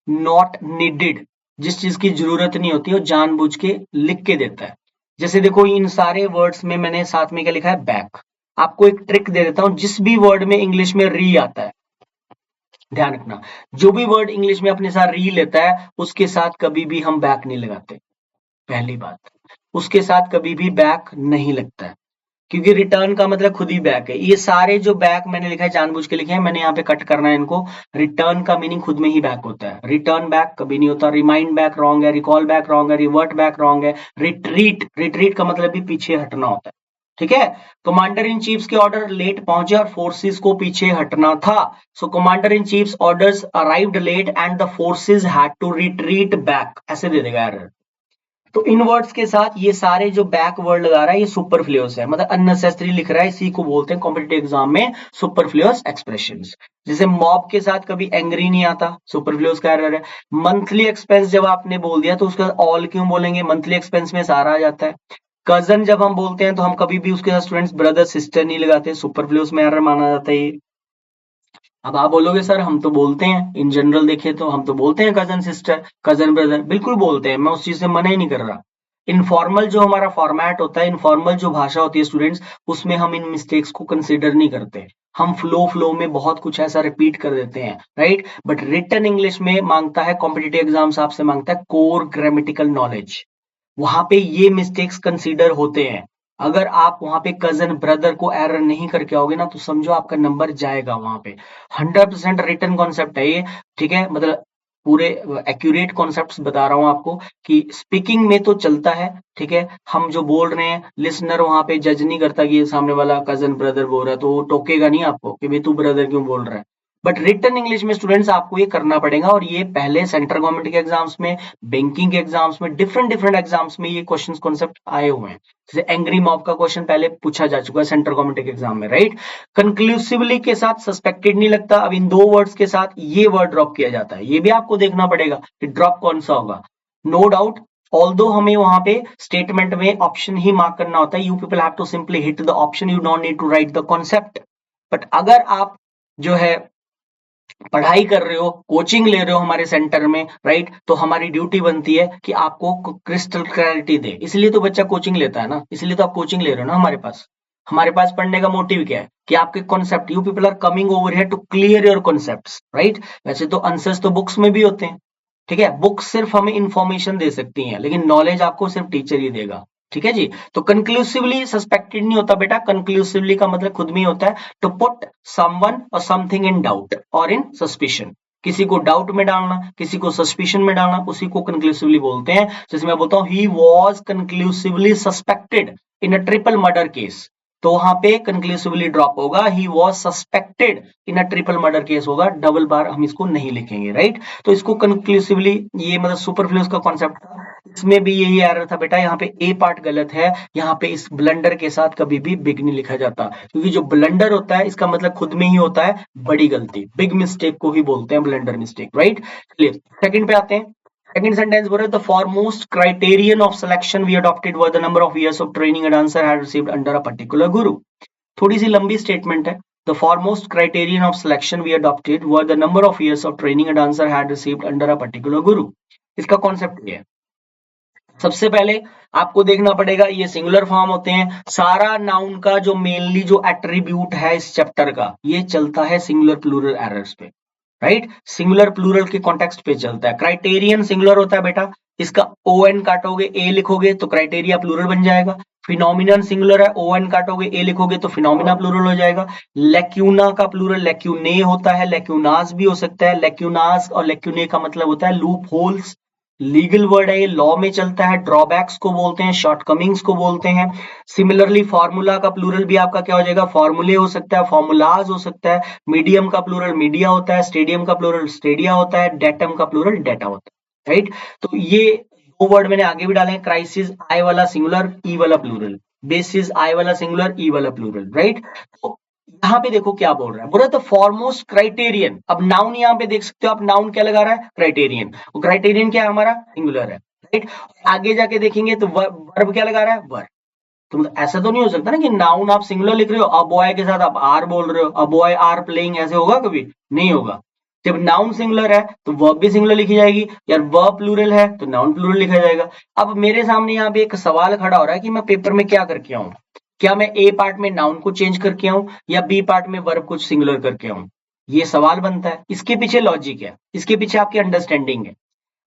नॉट नीडेड, जिस चीज की जरूरत नहीं होती वो जानबूझ के लिख के देता है। जैसे देखो इन सारे वर्ड्स में मैंने साथ में क्या लिखा है, बैक। आपको एक ट्रिक दे देता हूं, जिस भी वर्ड में इंग्लिश में री आता है, ध्यान रखना, जो भी वर्ड इंग्लिश में अपने साथ री लेता है उसके साथ कभी भी हम बैक नहीं लगाते, पहली बात। उसके साथ कभी भी बैक नहीं लगता है। क्योंकि रिटर्न का मतलब खुद ही बैक है। ये सारे जो बैक मैंने लिखा है जानबूझ के लिखे हैं, मैंने यहाँ पे कट करना है इनको। रिटर्न का मीनिंग खुद में ही बैक होता है, रिटर्न बैक कभी नहीं होता। रिमाइंड बैक रॉन्ग है, रिकॉल बैक रॉन्ग है, रिवर्ट बैक रॉन्ग है। रिट्रीट, रिट्रीट का मतलब भी पीछे हटना होता है, ठीक है। कमांडर इन चीफ्स के ऑर्डर लेट पहुंचे और फोर्सेस को पीछे हटना था। So commander in chiefs orders arrived late and the forces had to retreat back, ऐसे दे देगा एरर। तो इन वर्ड्स के साथ ये सारे जो बैक वर्ड लगा रहा है ये सुपरफ्लुअस है, मतलब अननेसेसरी लिख रहा है, इसी को बोलते हैं कॉम्पिटिटिव एग्जाम में सुपरफ्लुअस एक्सप्रेशंस। जैसे मॉब के साथ कभी एंग्री नहीं आता, सुपरफ्लुअस का एरर है। मंथली एक्सपेंस जब आपने बोल दिया तो उसका ऑल क्यों बोलेंगे, मंथली एक्सपेंस में सारा आ जाता है। कजन जब हम बोलते हैं तो हम कभी भी उसके साथ स्टूडेंट्स ब्रदर सिस्टर नहीं लगाते, सुपरफ्लुअस में एरर माना जाता है ये। अब आप बोलोगे सर हम तो बोलते हैं, इन जनरल देखें तो हम तो बोलते हैं कजन सिस्टर, कजन ब्रदर, बिल्कुल बोलते हैं, मैं उस चीज से मना ही नहीं कर रहा। इनफॉर्मल जो हमारा फॉर्मेट होता है, इनफॉर्मल जो भाषा होती है स्टूडेंट्स, उसमें हम इन मिस्टेक्स को कंसिडर नहीं करते। हम फ्लो में बहुत कुछ ऐसा रिपीट कर देते हैं, राइट। बट रिटन इंग्लिश में मांगता है, कॉम्पिटिटिव एग्जाम्स आपसे मांगता है कोर ग्रामेटिकल नॉलेज, वहां पे ये मिस्टेक्स कंसीडर होते हैं। अगर आप वहां पे कजन ब्रदर को एरर नहीं करके आओगे ना तो समझो आपका नंबर जाएगा वहां पे। 100% रिटर्न कॉन्सेप्ट है ये, ठीक है, मतलब पूरे एक्यूरेट कॉन्सेप्ट्स बता रहा हूं आपको कि स्पीकिंग में तो चलता है, ठीक है। हम जो बोल रहे हैं लिसनर वहां पे जज नहीं करता कि ये सामने वाला कजन ब्रदर बोल रहा है, तो वो टोकेगा नहीं आपको कि भाई तू ब्रदर क्यों बोल रहा है। बट रिटन इंग्लिश में स्टूडेंट्स आपको ये करना पड़ेगा, और ये पहले सेंट्रल गवर्नमेंट के एग्जाम्स में, बैंकिंग के एग्जाम्स में, डिफरेंट डिफरेंट एग्जाम्स में ये क्वेश्चंस कॉन्सेप्ट आए हुए हैं। जैसे एंग्री मॉब का क्वेश्चन पहले पूछा जा चुका है सेंट्रल गवर्नमेंट के एग्जाम में, राइट। कंक्लूसिवली के साथ सस्पेक्टेड नहीं लगता, अब इन दो वर्ड्स के साथ ये वर्ड ड्रॉप किया जाता है, ये भी आपको देखना पड़ेगा कि ड्रॉप कौन सा होगा। नो डाउट, ऑल्दो हमें वहां पे स्टेटमेंट में ऑप्शन ही मार्क करना होता है, you people have to simply hit the option, you don't need to write the concept. But अगर आप जो है पढ़ाई कर रहे हो, कोचिंग ले रहे हो हमारे सेंटर में, राइट, तो हमारी ड्यूटी बनती है कि आपको क्रिस्टल क्लैरिटी दे। इसलिए तो बच्चा कोचिंग लेता है ना, इसलिए तो आप कोचिंग ले रहे हो ना हमारे पास। हमारे पास पढ़ने का मोटिव क्या है कि आपके concept, you people are coming over here to clear your concepts, right. वैसे तो आंसर्स तो बुक्स में भी होते हैं, ठीक है, बुक्स सिर्फ हमें इंफॉर्मेशन दे सकती हैं, लेकिन नॉलेज आपको सिर्फ टीचर ही देगा, ठीक है जी। तो कंक्लूसिवली सस्पेक्टेड नहीं होता बेटा, कंक्लूसिवली का मतलब खुद में ही होता है टू पुट समवन और समथिंग इन डाउट और इन सस्पिशन। किसी को डाउट में डालना, किसी को सस्पिशन में डालना, उसी को कंक्लूसिवली बोलते हैं। जैसे मैं बोलता हूं he was conclusively suspected in a triple murder case, तो वहां पे कंक्लूसिवली ड्रॉप होगा, he was suspected in a triple murder case होगा, डबल बार हम इसको नहीं लिखेंगे, राइट। तो इसको कंक्लूसिवली, ये मतलब सुपरफ्लुअस का कॉन्सेप्ट था, इसमें भी यही एरर था बेटा, यहाँ पे ए पार्ट गलत है, यहाँ पे इस ब्लंडर के साथ कभी भी बिग नहीं लिखा जाता, क्योंकि जो ब्लंडर होता है इसका मतलब खुद में ही होता है बड़ी गलती, बिग मिस्टेक को ही बोलते हैं ब्लंडर मिस्टेक, राइट। चलिए सेकंड पे आते हैं। सेकंड सेंटेंस बोल रहे the foremost criterion of selection we adopted were the number of years of training and answer had received under a particular guru. थोड़ी सी लंबी स्टेटमेंट है। The foremost criterion of selection we adopted were the number of years of training and answer had received under a particular guru. इसका concept ये है, सबसे पहले आपको देखना पड़ेगा ये सिंगुलर फॉर्म होते हैं, सारा नाउन का जो मेनली जो एट्रीब्यूट है इस चैप्टर का, ये चलता है सिंगुलर प्लूरल एरर्स पे, राइट। सिंगुलर प्लूरल के कॉन्टेक्स्ट पे चलता है। क्राइटेरियन सिंगुलर होता है बेटा, इसका ओ एन काटोगे ए लिखोगे तो क्राइटेरिया प्लूरल बन जाएगा। फिनोमिनन सिंगुलर है, ओ एन काटोगे ए लिखोगे तो फिनोमिना प्लूरल हो जाएगा। लेक्यूना का प्लूरल लेक्यूने होता है, लेक्यूनास भी हो सकता है। लेक्यूनास और लेक्यूने का मतलब होता है लूप होल्स, लीगल वर्ड है ये, लॉ में चलता है। ड्रॉबैक्स को बोलते हैं, शॉर्टकमिंग्स को बोलते हैं। सिमिलरली फॉर्मूला का प्लूरल भी आपका क्या हो जाएगा, फॉर्मूले हो सकता है, फॉर्मूलाज हो सकता है। मीडियम का प्लूरल मीडिया होता है, स्टेडियम का प्लूरल स्टेडिया होता है, डेटम का प्लूरल डेटा होता है, राइट। तो ये दो वर्ड मैंने आगे भी डाले हैं, क्राइसिस आई वाला सिंगुलर, ई वाला प्लूरल, बेसिस आई वाला सिंगुलर, ई वाला प्लूरल, राइट। तो यहाँ पे देखो क्या बोल रहा है, बोल रहा है द फॉरमोस्ट क्राइटेरियन। अब नाउन यहाँ पे देख सकते हो आप, नाउन क्या लगा रहा है, क्राइटेरियन। क्राइटेरियन क्या है हमारा, सिंगुलर है, राइट। आगे जाके देखेंगे तो वर्ब क्या लगा रहा है, वर्ब। तो मतलब ऐसा तो नहीं हो सकता ना कि नाउन आप सिंगुलर लिख रहे हो, अब बॉय के साथ आप आर बोल रहे हो, अब बॉय आर प्लेइंग, ऐसे होगा कभी, नहीं होगा। जब नाउन सिंगुलर है तो वर्ब भी सिंगुलर लिखी जाएगी, यार वर्ब प्लूरल है तो नाउन प्लूरल लिखा जाएगा। अब मेरे सामने यहाँ पे एक सवाल खड़ा हो रहा है कि मैं पेपर में क्या करके आऊं, क्या मैं ए पार्ट में नाउन को चेंज करके आऊं या बी पार्ट में वर्ब को सिंगुलर करके आऊं, ये सवाल बनता है। इसके पीछे लॉजिक है, इसके पीछे आपकी अंडरस्टैंडिंग है।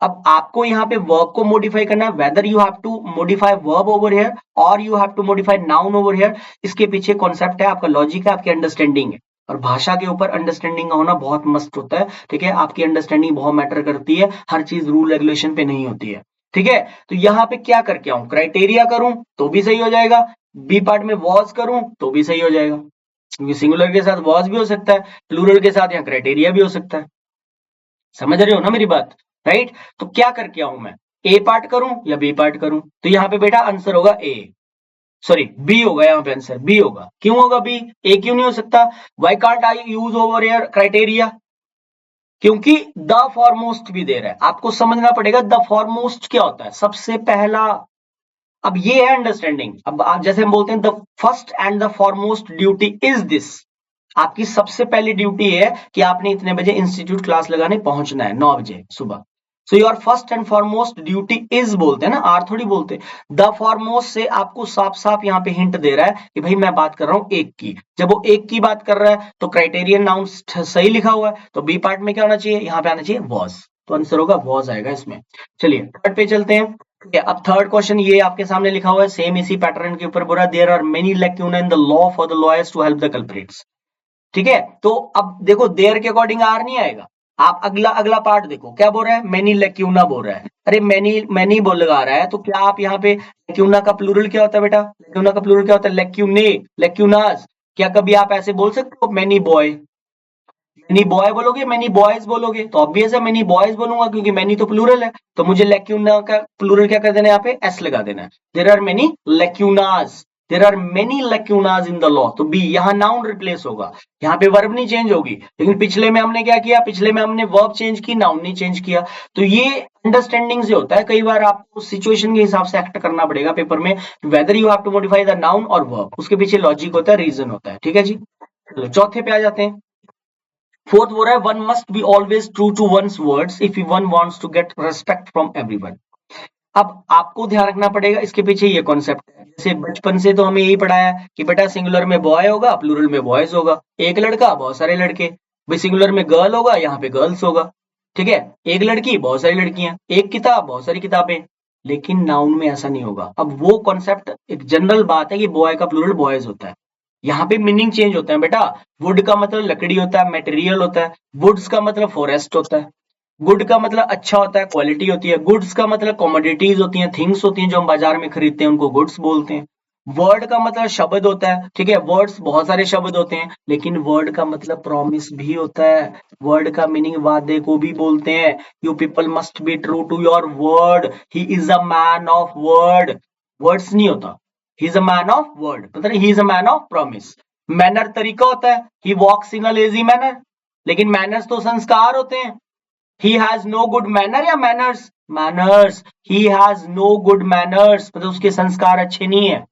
अब आपको यहाँ पे वर्ब को मॉडिफाई करना है, whether you have to modify verb over here और you have to modify noun over here. इसके पीछे कॉन्सेप्ट है, आपका लॉजिक है, आपकी अंडरस्टैंडिंग है। और भाषा के ऊपर अंडरस्टैंडिंग का होना बहुत मस्त होता है, ठीक है। आपकी अंडरस्टैंडिंग बहुत मैटर करती है, हर चीज रूल रेगुलेशन पे नहीं होती है, ठीक है। तो यहाँ पे क्या करके आऊं, क्राइटेरिया करूं तो भी सही हो जाएगा, बी पार्ट में वॉज करूं तो भी सही हो जाएगा, क्योंकि सिंगुलर के साथ वॉज भी हो सकता है, प्लूरल के साथ यहाँ क्राइटेरिया भी हो सकता है। समझ रहे हो ना मेरी बात, राइट। तो क्या करके आऊं मैं, ए पार्ट करूं या बी पार्ट करूं? तो यहाँ पे बेटा आंसर होगा ए, सॉरी बी होगा, यहाँ पे आंसर बी होगा। क्यों होगा बी, ए क्यों नहीं हो सकता? Why can't I use over air criteria? क्योंकि द फॉरमोस्ट भी दे रहा है, आपको समझना पड़ेगा द फॉरमोस्ट क्या होता है, सबसे पहला। अब ये है अंडरस्टैंडिंग। अब आप जैसे हम बोलते हैं the first and the foremost duty is this, आपकी सबसे पहली ड्यूटी है कि आपने इतने बजे इंस्टीट्यूट क्लास लगाने पहुंचना है, 9 बजे सुबह। So your first and foremost duty is बोलते हैं ना, आर थोड़ी बोलते। द फॉरमोस्ट से आपको साफ साफ यहाँ पे हिंट दे रहा है कि भाई मैं बात कर रहा हूं एक की। जब वो एक की बात कर रहा है तो क्राइटेरियन नाउन सही लिखा हुआ है, तो बी पार्ट में क्या होना चाहिए, यहाँ पे आना चाहिए वॉज। तो आंसर होगा वॉज आएगा इसमें। चलिए थर्ड पे चलते हैं। अब थर्ड क्वेश्चन ये आपके सामने लिखा हुआ है, सेम इसी पैटर्न के ऊपर बोला, there are many lacuna in the law for the lawyers to help the culprits. ठीक है, तो अब देखो देयर के अकॉर्डिंग आर नहीं आएगा। आप अगला अगला पार्ट देखो क्या बोल रहा है, मैनी लेक्यूना बोल रहा है। अरे मैनी मैनी बोल लगा रहा है, तो क्या आप यहाँ पे लेक्यूना का प्लूरल क्या होता है बेटा, लेक्यूना का प्लूरल क्या होता है, लेक्यूने, लेक्यूनास। क्या कभी आप ऐसे बोल सकते हो मैनी बॉय? मैनी बॉय बोलोगे, मैनी बॉयज बोलोगे? तो ऑब्वियस है मैनी बॉयज बोलूंगा, क्योंकि मैनी तो प्लूरल है। तो मुझे लेक्यूना का प्लूरल क्या कर देना है, यहाँ पे एस लगा देना है। There are many lacunas, there are many lacunas in the law. तो बी, यहाँ नाउन रिप्लेस होगा, यहाँ पे वर्ब नहीं चेंज होगी। लेकिन पिछले में हमने क्या किया, पिछले में हमने वर्ब चेंज की, नाउन नहीं चेंज किया। तो ये अंडरस्टैंडिंग से होता है, कई बार आपको सिचुएशन के हिसाब से एक्ट करना पड़ेगा पेपर में, whether you have to modify the noun और वर्ब, उसके पीछे लॉजिक होता है, रीजन होता है, ठीक है जी। चलो चौथे पे आ जाते हैं। फोर्थ बोल रहा है one must be always true to one's words if one wants to get respect from everyone. अब आपको ध्यान रखना पड़ेगा, इसके पीछे ये कॉन्सेप्ट है। जैसे बचपन से तो हमें यही पढ़ाया कि बेटा सिंगुलर में बॉय होगा, प्लूरल में बॉयज होगा। एक लड़का बहुत सारे लड़के, भाई सिंगुलर में गर्ल होगा, यहाँ पे गर्ल्स होगा, ठीक है। एक लड़की बहुत सारी लड़कियां, एक किताब बहुत सारी किताबें। लेकिन नाउन में ऐसा नहीं होगा। अब वो कॉन्सेप्ट, एक जनरल बात है कि बॉय का प्लूरल बॉयज होता है, यहाँ पे मीनिंग चेंज होता है बेटा। वुड का मतलब लकड़ी होता है, मटेरियल होता है। वुड्स का मतलब फॉरेस्ट होता है। गुड का मतलब अच्छा होता है, क्वालिटी होती है। गुड्स का मतलब कमोडिटीज होती हैं, थिंग्स होती हैं जो हम बाजार में खरीदते हैं, उनको गुड्स बोलते हैं। वर्ड का मतलब शब्द होता है, ठीक है। वर्ड्स बहुत सारे शब्द होते हैं, लेकिन वर्ड का मतलब प्रॉमिस भी होता है। वर्ड का मीनिंग वादे को भी बोलते हैं। You people must be true to your word, he is a man of word. Words नहीं होता, he is a man of word, मतलब he is a man of promise. Manner तरीका होता है, he walks in a lazy manner. लेकिन manners तो संस्कार होते हैं। He has no good manner या manners, manners, he has no good manners, मतलब उसके संस्कार अच्छे नहीं है,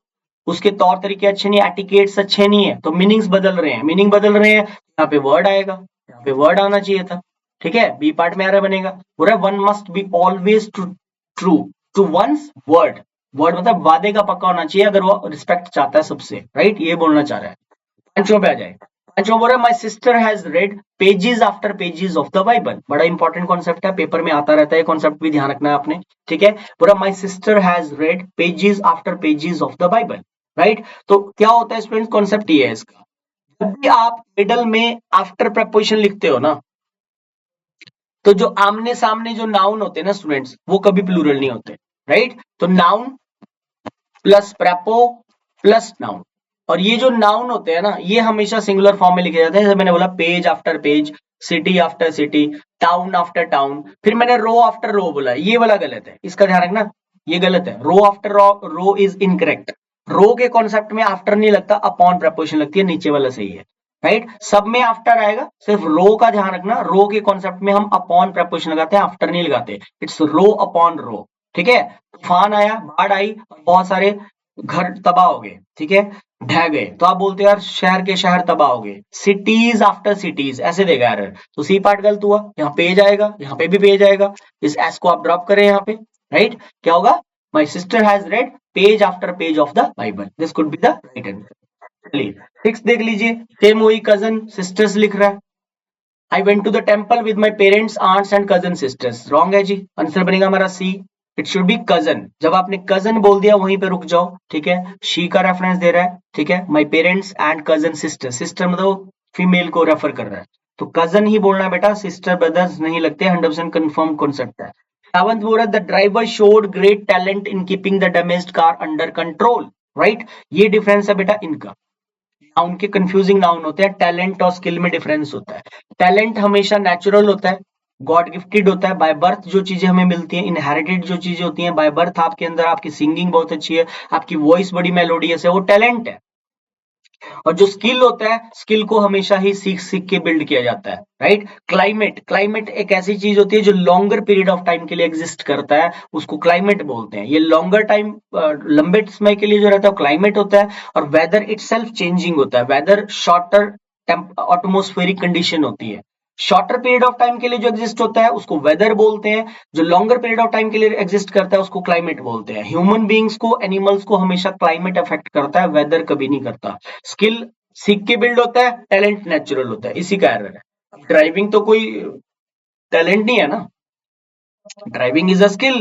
उसके तौर तरीके अच्छे नहीं, एटिकेट्स अच्छे नहीं है। तो मीनिंग्स बदल रहे हैं, मीनिंग बदल रहे हैं, यहाँ पे वर्ड आएगा, यहाँ पे वर्ड आना चाहिए था, ठीक है। बी पार्ट में आ रहा बनेगा, पूरा one must be always true to one's word. Word मतलब वादे का पक्का होना चाहिए, अगर वो रिस्पेक्ट चाहता है सबसे, राइट, ये बोलना चाह रहा है। पांचों पे आ जाए। पांचों बोल रहा है माई sister has red pages after pages of the Bible. बड़ा इंपॉर्टेंट कॉन्सेप्ट है, पेपर में आता रहता है, कॉन्सेप्ट भी ध्यान रखना है आपने, ठीक है। पूरा माई sister has red pages after pages of the Bible, right. तो क्या होता है स्टूडेंट, कॉन्सेप्ट ये है इसका, जब भी आप मिडल में आफ्टर प्रपोजिशन लिखते हो ना, तो जो आमने सामने जो नाउन होते हैं ना स्टूडेंट्स, वो कभी प्लूरल नहीं होते, राइट। तो नाउन प्लस प्रेपो प्लस नाउन, और ये जो नाउन होते हैं ना, ये हमेशा सिंगुलर फॉर्म में लिखे जाते हैं। जैसे मैंने बोला page after page, city after city, town after town. फिर मैंने रो आफ्टर रो बोला, ये वाला गलत है, इसका ध्यान रखना, ये गलत है। Row after row, row is incorrect. Row के कॉन्सेप्ट में आफ्टर नहीं लगता, अपॉन प्रपोजिशन लगती है, नीचे वाला सही है, राइट। सब में आफ्टर आएगा, सिर्फ रो का ध्यान रखना। रो के कॉन्सेप्ट में हम अपॉन प्रपोजिशन लगाते हैं, आफ्टर नहीं लगाते। इट्स रो अपॉन रो, ठीक है। तूफान आया, बाढ़ आई, बहुत सारे घर तबाह हो गए, ठीक है, ढह गए, तो आप बोलते हैं यार शहर के शहर तबाह हो गए। सिटीज आफ्टर सिटीज ऐसे देगा एरर, तो सी पार्ट गलत हुआ, यहाँ पेज आएगा, यहाँ पे भी पेज आएगा। इस एस को आप ड्रॉप करें यहाँ पे, राइट। क्या होगा, my sister has read page after page of the Bible, this could be the right answer. चलिए सिक्स देख लीजिए, सेम वही कजन सिस्टर्स लिख रहा है। I went to the temple with my parents, aunts and cousin sisters. Wrong है जी, answer बनेगा हमारा C, it should be cousin. जब आपने कजन बोल दिया वहीं पे रुक जाओ, ठीक है, शी का रेफरेंस दे रहा है, ठीक है, my parents and cousin sister, sister मतलब फीमेल को रेफर कर रहा है, तो कजन ही बोलना है बेटा, सिस्टर ब्रदर्स नहीं लगते, 100% कंफर्म कॉन्सेप्ट है। सावंत बोल रहा है the driver showed great talent in keeping the damaged car under control, right, ये डिफरेंस है बेटा इनका। नाउन के कंफ्यूजिंग नाउन होते हैं, टैलेंट और स्किल में डिफरेंस होता है। टैलेंट हमेशा नेचुरल होता है, गॉड गिफ्टेड होता है, बाय बर्थ जो चीजें हमें मिलती हैं, इनहेरिटेड जो चीजें होती हैं बाय बर्थ, आपके अंदर आपकी सिंगिंग बहुत अच्छी है, आपकी वॉइस बड़ी मेलोडियस है, वो टैलेंट है। और जो स्किल होता है, स्किल को हमेशा ही सीख सीख के बिल्ड किया जाता है, राइट। क्लाइमेट, क्लाइमेट एक ऐसी चीज होती है जो लॉन्गर पीरियड ऑफ टाइम के लिए एग्जिस्ट करता है, उसको क्लाइमेट बोलते हैं। ये लॉन्गर टाइम, लंबे समय के लिए जो रहता है वो क्लाइमेट होता है। और वेदर इटसेल्फ चेंजिंग होता है, वेदर शॉर्टर एटमोस्फेरिक कंडीशन होती है। शॉर्टर पीरियड ऑफ टाइम के लिए जो एग्जिस्ट होता है उसको वेदर बोलते हैं, जो लॉन्गर पीरियड ऑफ टाइम के लिए एग्जिस्ट करता है उसको क्लाइमेट बोलते हैं। ह्यूमन बींग्स को, एनिमल्स को हमेशा क्लाइमेट अफेक्ट करता है, वेदर कभी नहीं करता। स्किल सीख के बिल्ड होता है, टैलेंट नेचुरल होता है, इसी का एरर है। ड्राइविंग तो कोई टैलेंट नहीं है ना, driving is a skill,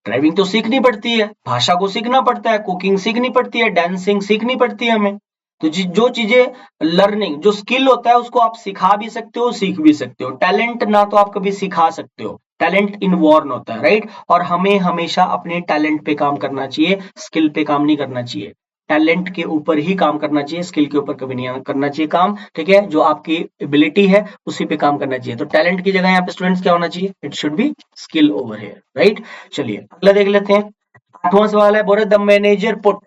driving तो सीखनी पड़ती है, भाषा को सीखना पड़ता है, कुकिंग सीखनी पड़ती है, डांसिंग सीखनी पड़ती है हमें। तो जो चीजें लर्निंग, जो स्किल होता है उसको आप सिखा भी सकते हो, सीख भी सकते हो। टैलेंट ना तो आप कभी सिखा सकते हो, टैलेंट इनबॉर्न होता है, राइट। और हमें हमेशा अपने टैलेंट पे काम करना चाहिए, स्किल पे काम नहीं करना चाहिए। टैलेंट के ऊपर ही काम करना चाहिए, स्किल के ऊपर कभी नहीं करना चाहिए काम, ठीक है। जो आपकी एबिलिटी है उसी पे काम करना चाहिए। तो टैलेंट की जगह यहाँ पे स्टूडेंट्स क्या होना चाहिए, it should B skill over here, right. चलिए अगला देख लेते हैं। 8वां सवाल है, बोले the manager put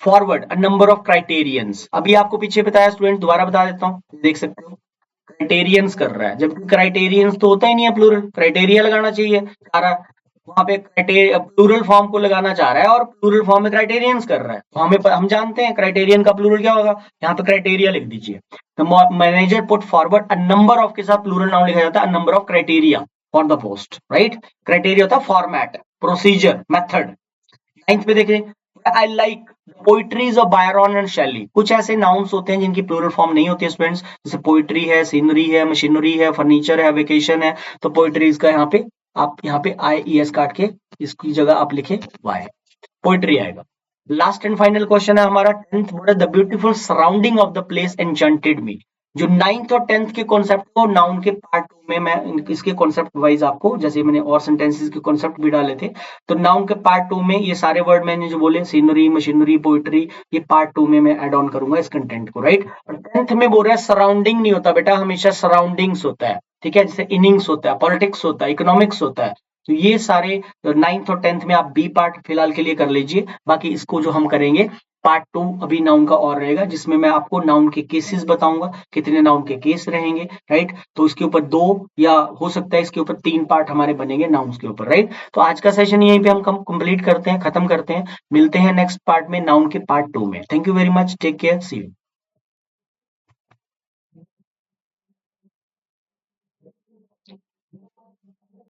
forward a number of criterions. अभी आपको पीछे बताया स्टूडेंट, दोबारा बता देता हूँ, देख सकते हो क्राइटेरियंस कर रहा है, जबकि क्राइटेरियंस तो होता ही नहीं है, प्लूरल, क्राइटेरिया लगाना चाहिए सारा। वहां पे प्लूरल फॉर्म को लगाना चाह रहा है और प्लूरल फॉर्म में क्राइटेरियंस कर रहा है, तो हम जानते हैं क्राइटेरियन का प्लूरल क्या होगा, यहाँ पे क्राइटेरिया लिख दीजिए। तो manager put forward a number of के साथ प्लूरल नाउन लिखा जाता है, number of criteria for the post, right. Criteria होता है फॉर्मेट, प्रोसीजर, मेथड। 9th में देखें, I like poetries of Byron and शैली। कुछ ऐसे नाउन्स होते हैं जिनकी प्लूरल फॉर्म नहीं होती है स्टूडेंट्स, जैसे पोइट्री है, सीनरी है, मशीनरी है, फर्नीचर है, वेकेशन है। तो पोइट्रीज का यहाँ पे आप यहाँ पे IES काट के इसकी जगह आप लिखे वाई, पोइट्री आएगा। लास्ट एंड फाइनल क्वेश्चन है हमारा 10th, the beautiful surrounding of the place enchanted me. जो 9th और 10th के कॉन्सेप्ट को नाउन के पार्ट 2 में मैं इसके कॉन्सेप्ट वाइज आपको, जैसे मैंने और सेंटेंसेस के कॉन्सेप्ट भी डाले थे, तो नाउन के पार्ट 2 में ये सारे वर्ड मैंने जो बोले, सीनरी, मशीनरी, पोइट्री, ये पार्ट 2 में मैं ऐड ऑन करूंगा इस कंटेंट को, राइट। और 10th में बोल रहा है सराउंडिंग नहीं होता बेटा, हमेशा सराउंडिंग्स होता है, ठीक है। जैसे इनिंग्स होता है, पॉलिटिक्स होता है, इकोनॉमिक्स होता है। तो ये सारे 9th और 10th में आप बी पार्ट फिलहाल के लिए कर लीजिए, बाकी इसको जो हम करेंगे पार्ट 2 अभी नाउन का और रहेगा, जिसमें मैं आपको नाउन के केसेस बताऊंगा, कितने नाउन के केस रहेंगे, राइट। तो इसके ऊपर 2 या हो सकता है इसके ऊपर 3 पार्ट हमारे बनेंगे नाउन्स के ऊपर, राइट। तो आज का सेशन यहीं पे हम कंप्लीट करते हैं, खत्म करते हैं। मिलते हैं नेक्स्ट पार्ट में, नाउन के पार्ट 2 में। Thank you very much, take care, see you.